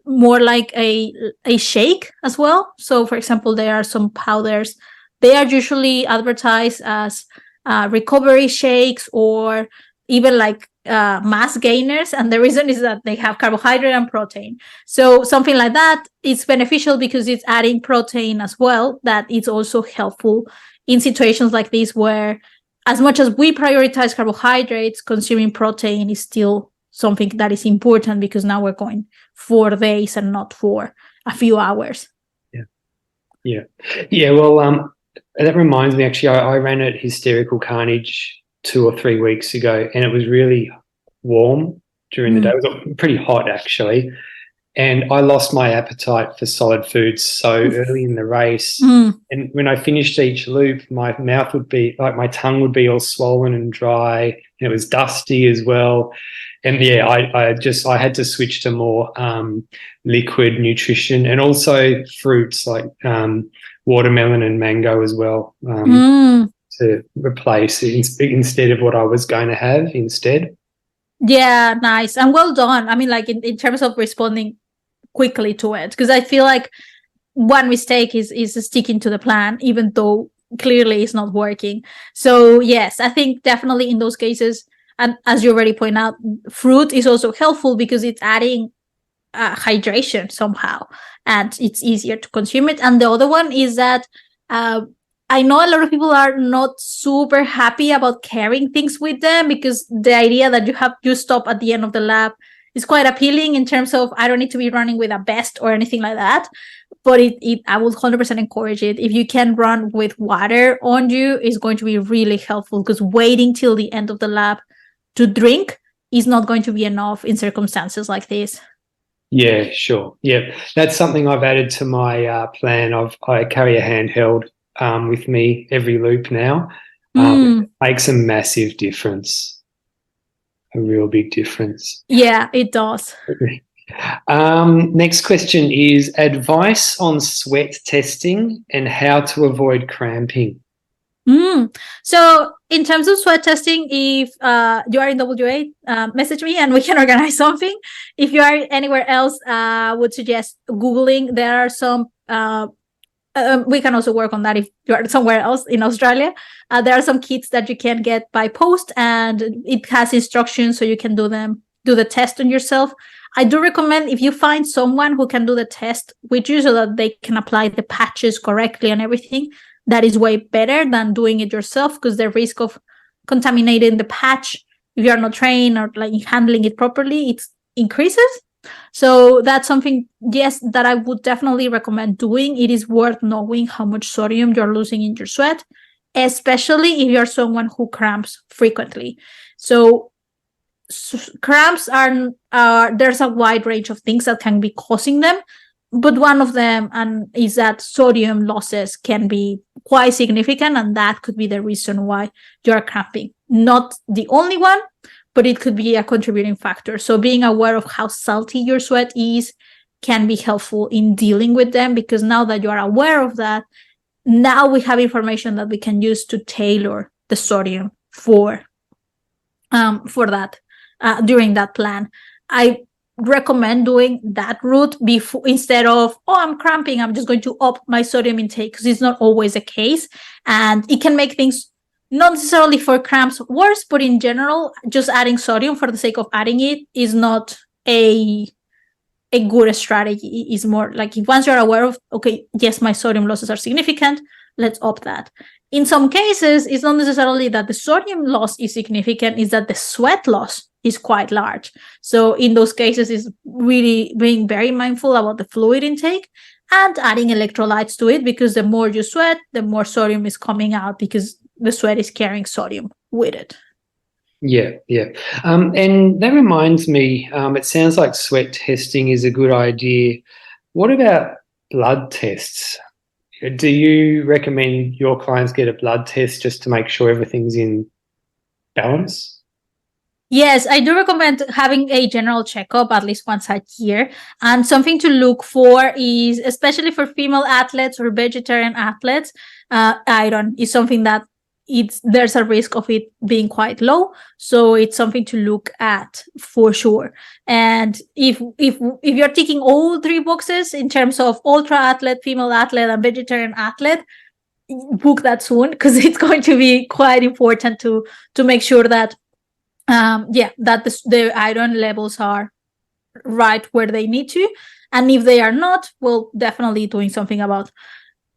more like a shake as well. So, for example, there are some powders. They are usually advertised as recovery shakes or even mass gainers, and the reason is that they have carbohydrate and protein. So something like that is beneficial because it's adding protein as well. That it's also helpful in situations like this, where as much as we prioritize carbohydrates, consuming protein is still something that is important, because now we're going 4 days and not for a few hours. Yeah. Well, that reminds me, actually, I ran at Hysterical Carnage 2 or 3 weeks ago, and it was really warm during the day. It was pretty hot, actually, and I lost my appetite for solid foods so early in the race. And when I finished each loop, my mouth would be my tongue would be all swollen and dry, and it was dusty as well. And I had to switch to more liquid nutrition, and also fruits like watermelon and mango as well. To replace it instead of what I was going to have instead. Yeah, nice. And well done. I mean, in terms of responding quickly to it, because I feel like one mistake is sticking to the plan, even though clearly it's not working. So yes, I think definitely in those cases, and as you already point out, fruit is also helpful because it's adding hydration somehow, and it's easier to consume it. And the other one is that I know a lot of people are not super happy about carrying things with them, because the idea that you stop at the end of the lab is quite appealing in terms of, I don't need to be running with a vest or anything like that. But I would 100% encourage it. If you can run with water on you, it's going to be really helpful, because waiting till the end of the lab to drink is not going to be enough in circumstances like this. Yeah, sure. Yeah, that's something I've added to my plan. I carry a handheld with me every loop now. Makes a massive difference, a real big difference. Yeah, it does. Next question is advice on sweat testing and how to avoid cramping. So in terms of sweat testing, if you are in WA, message me and we can organize something. If you are anywhere else, I would suggest Googling. There are some, we can also work on that if you are somewhere else in Australia. There are some kits that you can get by post, and it has instructions so you can do the test on yourself. I do recommend, if you find someone who can do the test with you so that they can apply the patches correctly and everything, that is way better than doing it yourself, because the risk of contaminating the patch, if you are not trained or like handling it properly, it increases. So that's something, yes, that I would definitely recommend doing. It is worth knowing how much sodium you're losing in your sweat, especially if you're someone who cramps frequently. So cramps are there's a wide range of things that can be causing them, but one of them is that sodium losses can be quite significant, and that could be the reason why you're cramping. Not the only one, but it could be a contributing factor. So being aware of how salty your sweat is can be helpful in dealing with them, because now that you are aware of that, now we have information that we can use to tailor the sodium for that during that plan. I recommend doing that route before, instead of, I'm cramping, I'm just going to up my sodium intake, because it's not always the case, and it can make things not necessarily for cramps worse, but in general, just adding sodium for the sake of adding it is not a good strategy. Is more like, if once you're aware of, okay, yes, my sodium losses are significant, let's up that. In some cases, it's not necessarily that the sodium loss is significant, it's that the sweat loss is quite large. So in those cases, it's really being very mindful about the fluid intake and adding electrolytes to it, because the more you sweat, the more sodium is coming out, because the sweat is carrying sodium with it. Yeah. And that reminds me, it sounds like sweat testing is a good idea. What about blood tests? Do you recommend your clients get a blood test just to make sure everything's in balance? Yes, I do recommend having a general checkup at least once a year. And something to look for is, especially for female athletes or vegetarian athletes, iron is something that there's a risk of it being quite low. So it's something to look at for sure. And if you're ticking all three boxes in terms of ultra athlete, female athlete, and vegetarian athlete, book that soon, because it's going to be quite important to make sure that that the iron levels are right where they need to. And if they are not, well, definitely doing something about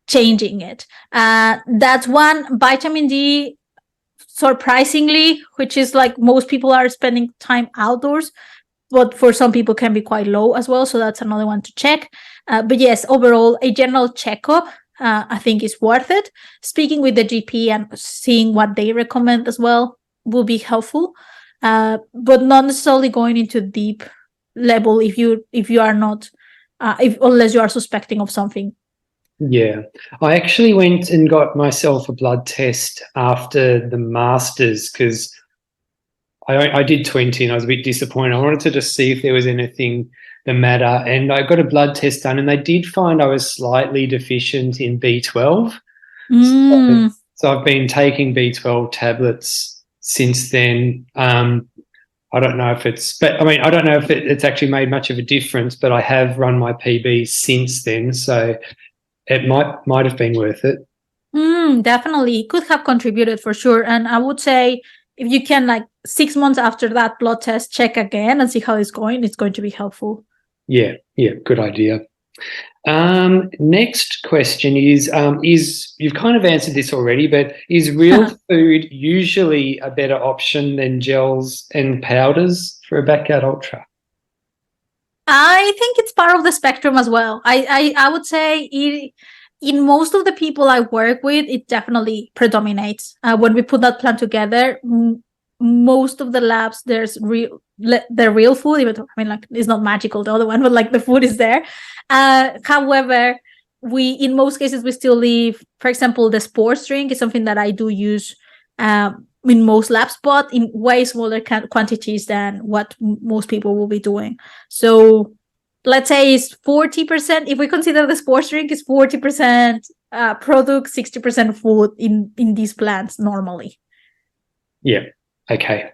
changing it. That's one. Vitamin D, surprisingly, which is like, most people are spending time outdoors, but for some people can be quite low as well. So that's another one to check. But yes, overall, a general checkup, I think, is worth it. Speaking with the GP and seeing what they recommend as well will be helpful. But not necessarily going into deep level if you are not, unless you are suspecting of something. Yeah, I actually went and got myself a blood test after the Masters, because I did 20 and I was a bit disappointed. I wanted to just see if there was anything the matter, and I got a blood test done, and they did find I was slightly deficient in B12. So I've been taking B12 tablets since then. I don't know if I don't know if it's actually made much of a difference, but I have run my PB since then, so it might have been worth it. Definitely. It could have contributed for sure. And I would say, if you can, like 6 months after that blood test, check again and see how it's going to be helpful. Yeah, good idea. Next question is you've kind of answered this already, but is real food usually a better option than gels and powders for a backyard ultra? I think it's part of the spectrum as well. I would say in most of the people I work with, it definitely predominates. When we put that plan together, most of the labs, there's the real food, even though, I mean, like, it's not magical, the other one, but like the food is there. However, in most cases, we still leave, for example, the sports drink is something that I do use in most labs, but in way smaller quantities than what most people will be doing. So let's say it's 40%. If we consider the sports drink is 40% product, 60% food in these plants normally. Yeah. Okay.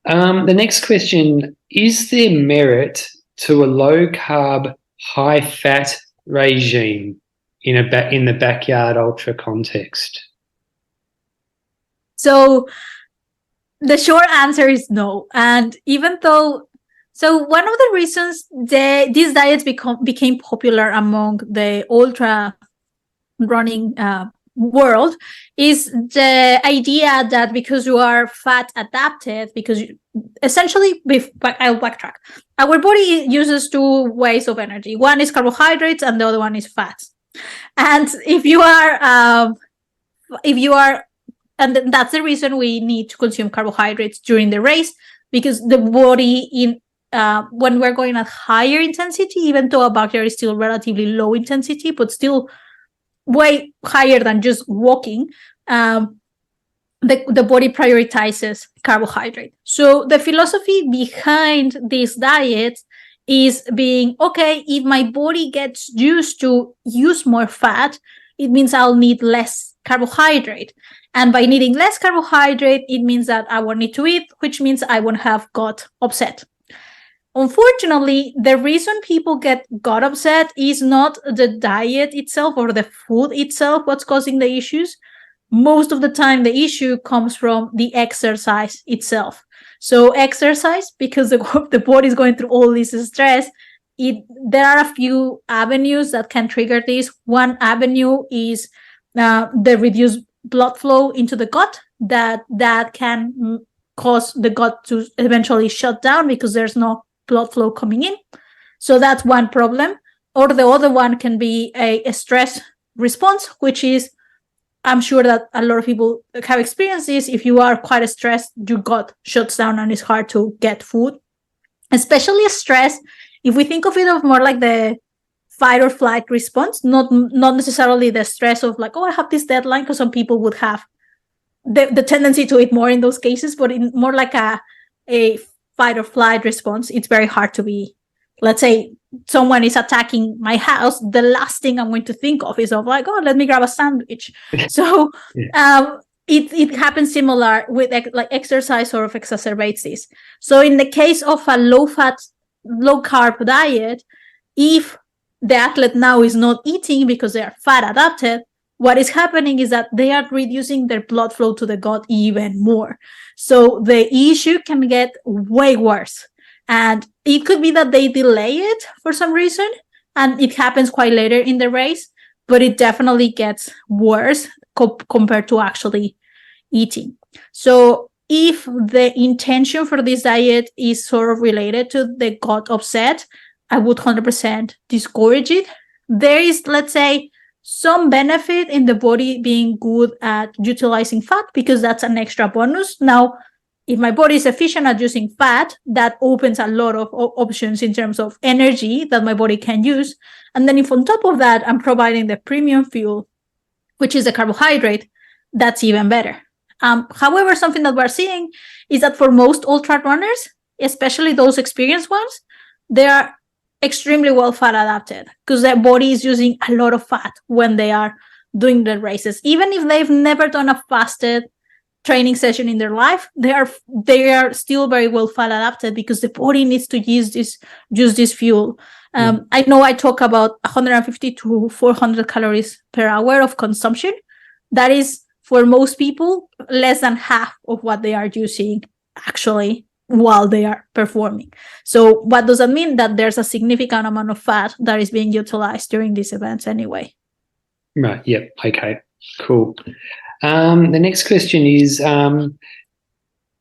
The next question, is there merit to a low carb, high fat regime in the backyard ultra context? So the short answer is no. And even though, so one of the reasons these diets became popular among the ultra running world is the idea that because you are fat adapted, because essentially, I'll backtrack. Our body uses two ways of energy. One is carbohydrates and the other one is fat. And if you are, and that's the reason we need to consume carbohydrates during the race, because the body when we're going at higher intensity, even though a backyard is still relatively low intensity, but still way higher than just walking, the body prioritizes carbohydrate. So the philosophy behind this diet is being, okay, if my body gets used to use more fat, it means I'll need less carbohydrate. And by needing less carbohydrate, it means that I won't need to eat, which means I won't have gut upset. Unfortunately, the reason people get gut upset is not the diet itself or the food itself what's causing the issues. Most of the time, the issue comes from the exercise itself. So exercise, because the body is going through all this stress, there are a few avenues that can trigger this. One avenue is the reduced blood flow into the gut that can cause the gut to eventually shut down because there's no blood flow coming in. So that's one problem. Or the other one can be a stress response, which is, I'm sure that a lot of people have experienced this. If you are quite stressed, your gut shuts down and it's hard to get food. Especially stress, if we think of it of more like the fight or flight response, not necessarily the stress of like, oh, I have this deadline, because some people would have the tendency to eat more in those cases, but in more like a fight or flight response, it's very hard to be, let's say someone is attacking my house, the last thing I'm going to think of is of like, oh, let me grab a sandwich. So it happens similar with like exercise sort of exacerbates this. So in the case of a low fat, low carb diet, if the athlete now is not eating because they are fat adapted, what is happening is that they are reducing their blood flow to the gut even more. So the issue can get way worse. And it could be that they delay it for some reason, and it happens quite later in the race, but it definitely gets worse compared to actually eating. So if the intention for this diet is sort of related to the gut upset, I would 100% discourage it. There is, let's say, some benefit in the body being good at utilizing fat, because that's an extra bonus. Now, if my body is efficient at using fat, that opens a lot of options in terms of energy that my body can use. And then if on top of that, I'm providing the premium fuel, which is the carbohydrate, that's even better. However, something that we're seeing is that for most ultra runners, especially those experienced ones, they are extremely well fat adapted because their body is using a lot of fat when they are doing the races. Even if they've never done a fasted training session in their life, they are still very well fat adapted because the body needs to use this fuel. I know I talk about 150 to 400 calories per hour of consumption. That is, for most people, less than half of what they are using actually while they are performing. So what does that mean? That there's a significant amount of fat that is being utilized during these events anyway. Right. Yep. Okay. Cool. The next question is,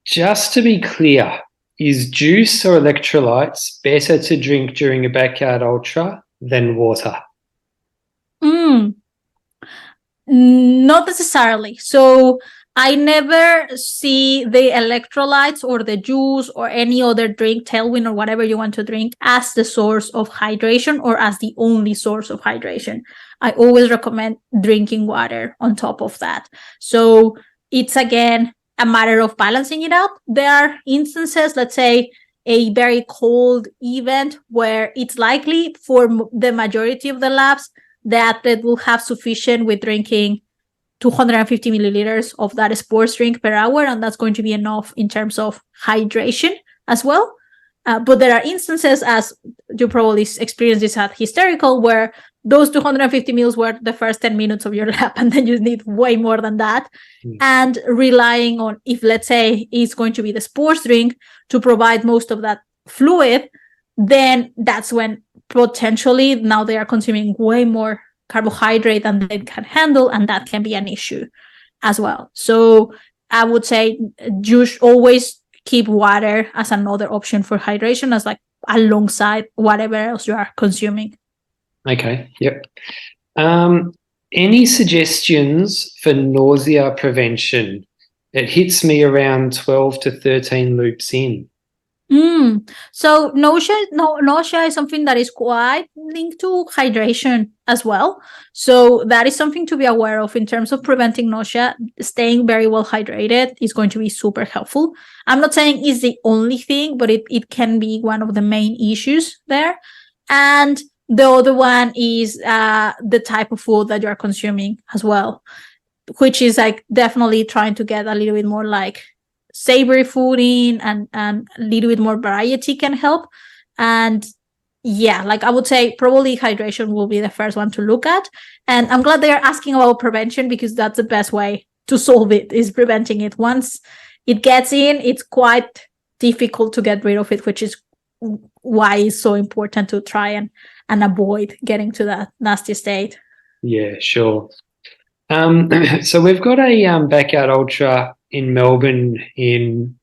just to be clear, is juice or electrolytes better to drink during a backyard ultra than water? Not necessarily. So I never see the electrolytes or the juice or any other drink, Tailwind or whatever you want to drink, as the source of hydration or as the only source of hydration. I always recommend drinking water on top of that. So it's, again, a matter of balancing it out. There are instances, let's say a very cold event, where it's likely for the majority of the labs the athlete will have sufficient with drinking 250 milliliters of that sports drink per hour, and that's going to be enough in terms of hydration as well. But there are instances, as you probably experienced this at Hysterical, where those 250 mils were the first 10 minutes of your lap, and then you need way more than that. And relying on, if let's say it's going to be the sports drink to provide most of that fluid, then that's when potentially now they are consuming way more carbohydrate than they can handle, and that can be an issue as well. So I would say you should always keep water as another option for hydration, as like alongside whatever else you are consuming. Okay. Yep. Any suggestions for nausea prevention? It hits me around 12 to 13 loops in. So nausea is something that is quite linked to hydration as well. So that is something to be aware of in terms of preventing nausea. Staying very well hydrated is going to be super helpful. I'm not saying it's the only thing, but it can be one of the main issues there. And the other one is the type of food that you're consuming as well, which is like definitely trying to get a little bit more like savory food in, and a little bit more variety can help. And yeah, like I would say probably hydration will be the first one to look at. And I'm glad they are asking about prevention, because that's the best way to solve it, is preventing it. Once it gets in, it's quite difficult to get rid of it, which is why it's so important to try and avoid getting to that nasty state. Yeah, sure. So we've got a backyard ultra in Melbourne in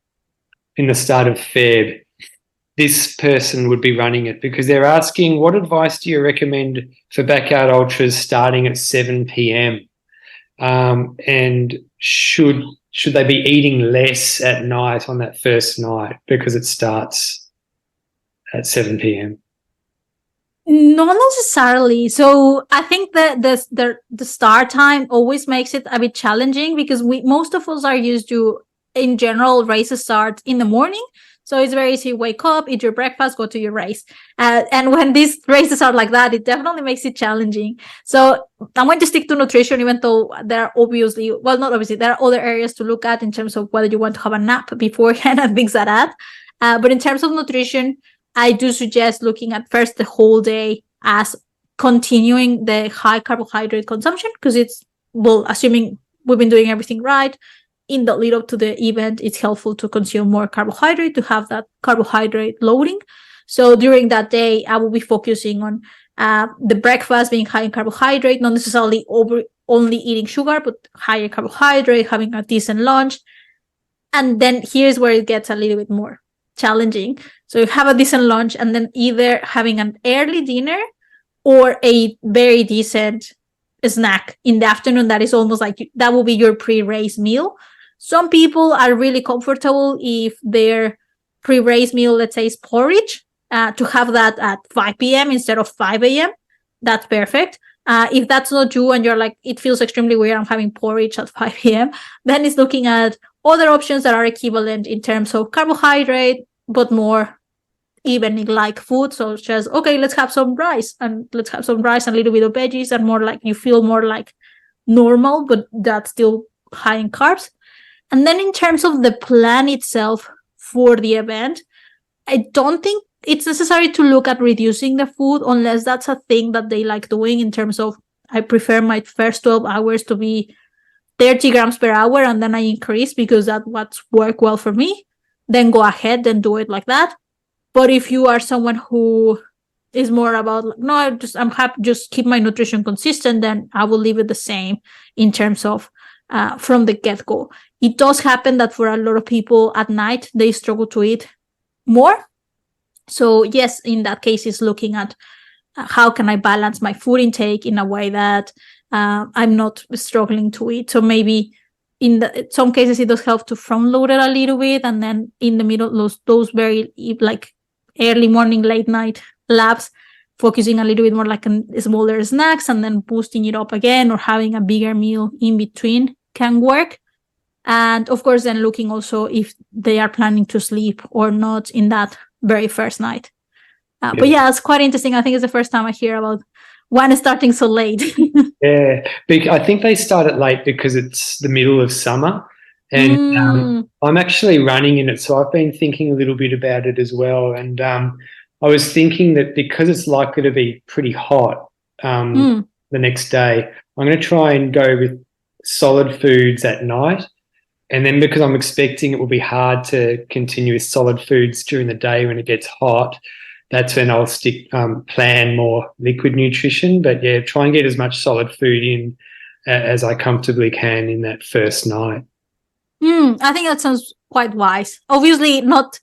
the start of Feb. This person would be running it, because they're asking, what advice do you recommend for backyard ultras starting at 7 p.m? And should they be eating less at night on that first night because it starts at 7 p.m? Not necessarily. So I think that the start time always makes it a bit challenging, because most of us are used to, in general, races start in the morning. So it's very easy. Wake up, eat your breakfast, go to your race. And when these races are like that, it definitely makes it challenging. So I'm going to stick to nutrition, even though there are there are other areas to look at in terms of whether you want to have a nap beforehand and things like that. But in terms of nutrition, I do suggest looking at first the whole day as continuing the high carbohydrate consumption, because it's, well, assuming we've been doing everything right, in the lead up to the event, it's helpful to consume more carbohydrate, to have that carbohydrate loading. So during that day, I will be focusing on the breakfast being high in carbohydrate, not necessarily only eating sugar, but higher carbohydrate, having a decent lunch. And then here's where it gets a little bit more challenging. So you have a decent lunch, and then either having an early dinner or a very decent snack in the afternoon that is almost like that will be your pre-race meal. Some people are really comfortable if their pre-race meal, let's say, is porridge, to have that at 5 p.m. instead of 5 a.m. That's perfect. If that's not you and you're like, it feels extremely weird, I'm having porridge at 5 p.m., then it's looking at other options that are equivalent in terms of carbohydrate, but more evening like food. So it's just, okay, let's have some rice and a little bit of veggies, and more like you feel more like normal, but that's still high in carbs. And then in terms of the plan itself for the event, I don't think it's necessary to look at reducing the food unless that's a thing that they like doing, in terms of, I prefer my first 12 hours to be 30 grams per hour, and then I increase because that's what's worked well for me. then go ahead and do it like that. But if you are someone who is more about, no, I'm happy, just keep my nutrition consistent, then I will leave it the same in terms of from the get-go. It does happen that for a lot of people at night, they struggle to eat more. So yes, in that case, is looking at how can I balance my food intake in a way that I'm not struggling to eat. So maybe in some cases, it does help to front load it a little bit, and then in the middle, those very like early morning, late night labs, focusing a little bit more like on smaller snacks, and then boosting it up again, or having a bigger meal in between can work. And of course, then looking also if they are planning to sleep or not in that very first night. But yeah, it's quite interesting. I think it's the first time I hear about one starting so late. Yeah, I think they start it late because it's the middle of summer, and I'm actually running in it, so I've been thinking a little bit about it as well. And I was thinking that because it's likely to be pretty hot the next day, I'm going to try and go with solid foods at night. And then because I'm expecting it will be hard to continue with solid foods during the day when it gets hot, that's when I'll plan more liquid nutrition. But yeah, try and get as much solid food in as I comfortably can in that first night. I think that sounds quite wise. Obviously not,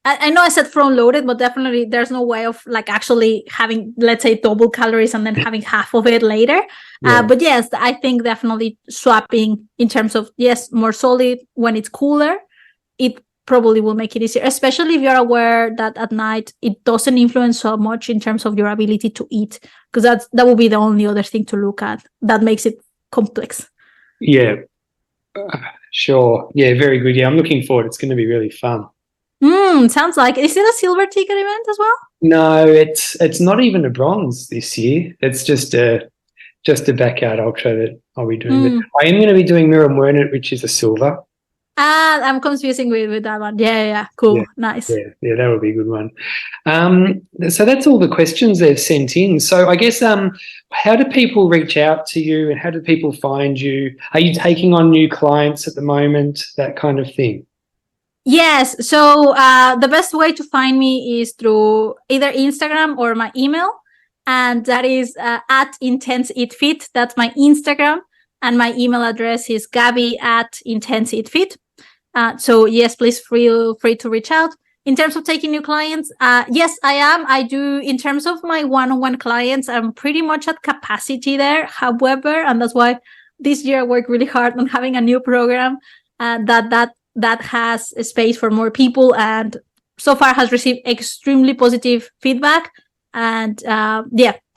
I know I said front loaded, but definitely there's no way of like actually having, let's say, double calories and then having half of it later. Yeah. But yes, I think definitely swapping in terms of, yes, more solid when it's cooler, it probably will make it easier, especially if you're aware that at night it doesn't influence so much in terms of your ability to eat, because that will be the only other thing to look at that makes it complex. Yeah, sure. Yeah, very good. Yeah, I'm looking forward. It's going to be really fun. Sounds like. Is it a silver ticket event as well? No, it's not even a bronze this year. It's just a backyard ultra that I'll be doing. I am going to be doing Mira Mwernet, which is a silver. I'm confusing with that one. Yeah. Cool. Yeah, nice. Yeah, that would be a good one. So that's all the questions they've sent in. So I guess how do people reach out to you, and how do people find you? Are you taking on new clients at the moment? That kind of thing. Yes. So the best way to find me is through either Instagram or my email. And that is at intenseatfit. That's my Instagram. And my email address is gaby@intenseatfit. So yes, please feel free to reach out. In terms of taking new clients, yes, I am. I do. In terms of my one-on-one clients, I'm pretty much at capacity there. However, and that's why this year I worked really hard on having a new program that has a space for more people, and so far has received extremely positive feedback. And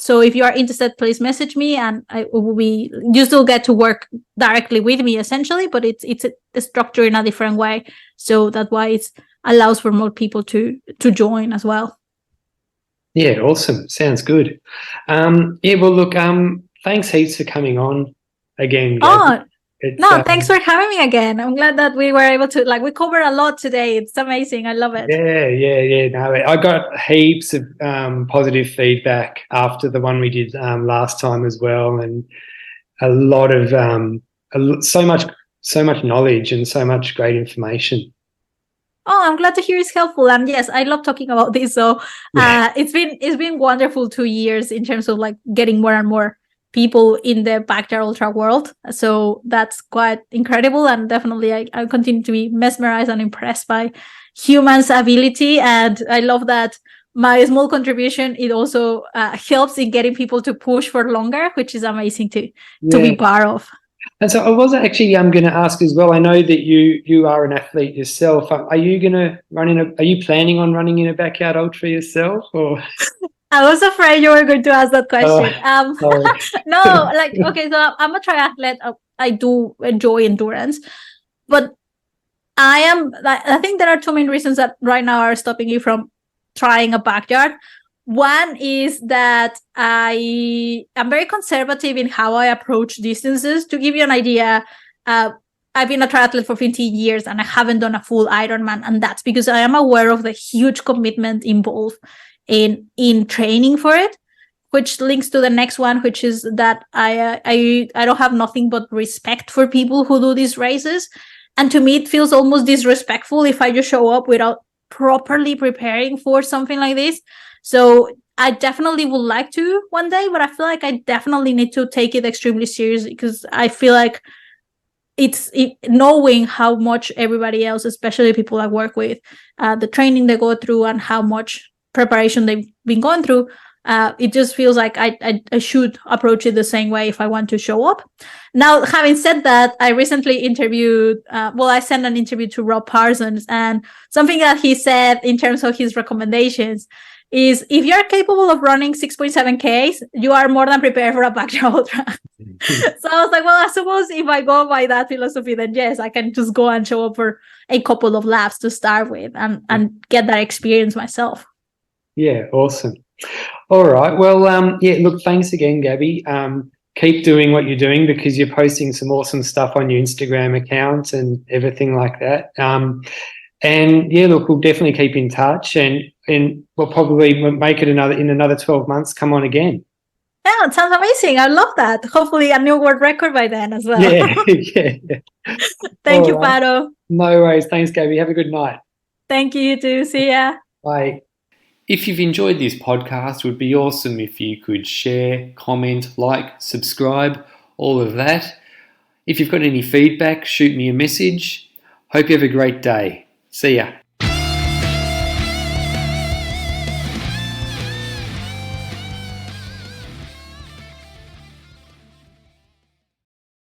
so if you are interested, please message me, and you still get to work directly with me essentially, but it's a structure in a different way. So that's why it allows for more people to join as well. Yeah, awesome. Sounds good. Well, look, thanks heaps for coming on again, Gaby. Thanks for having me again. I'm glad that we were able to, we covered a lot today. It's amazing. I love it. Yeah. No, I got heaps of positive feedback after the one we did last time as well, and a lot of so much knowledge and so much great information. Oh, I'm glad to hear it's helpful. And yes, I love talking about this. So it's been wonderful 2 years in terms of getting more and more people in the backyard ultra world. So that's quite incredible. And definitely I continue to be mesmerized and impressed by humans' ability. And I love that my small contribution, it also helps in getting people to push for longer, which is amazing to be part of. And so I was actually going to ask as well, I know that you are an athlete yourself. Are you going to are you planning on running in a backyard ultra yourself, or? I was afraid you were going to ask that question. No, okay, so I'm a triathlete. I do enjoy endurance, but I think there are two main reasons that right now are stopping you from trying a backyard. One is that I am very conservative in how I approach distances. To give you an idea, I've been a triathlete for 15 years and I haven't done a full Ironman, and that's because I am aware of the huge commitment involved in training for it, which links to the next one, which is that I don't have nothing but respect for people who do these races. And to me, it feels almost disrespectful if I just show up without properly preparing for something like this. So I definitely would like to one day, but I feel like I definitely need to take it extremely seriously, because I feel like knowing how much everybody else, especially people I work with, the training they go through and how much preparation they've been going through, it just feels like I should approach it the same way if I want to show up. Now, having said that, I recently I sent an interview to Rob Parsons, and something that he said in terms of his recommendations is, if you're capable of running 6.7Ks, you are more than prepared for a backyard ultra. So I was like, well, I suppose if I go by that philosophy, then yes, I can just go and show up for a couple of laps to start with and get that experience myself. Yeah, awesome. All right. Well, look, thanks again, Gabby. Keep doing what you're doing, because you're posting some awesome stuff on your Instagram account and everything like that. And yeah, look, we'll definitely keep in touch, and we'll probably make it another 12 months. Come on again. Yeah, it sounds amazing. I love that. Hopefully a new world record by then as well. Yeah, yeah. Thank you, Pato. No worries. Thanks, Gabby. Have a good night. Thank you, you too. See ya. Bye. If you've enjoyed this podcast, it would be awesome if you could share, comment, like, subscribe, all of that. If you've got any feedback, shoot me a message. Hope you have a great day. See ya.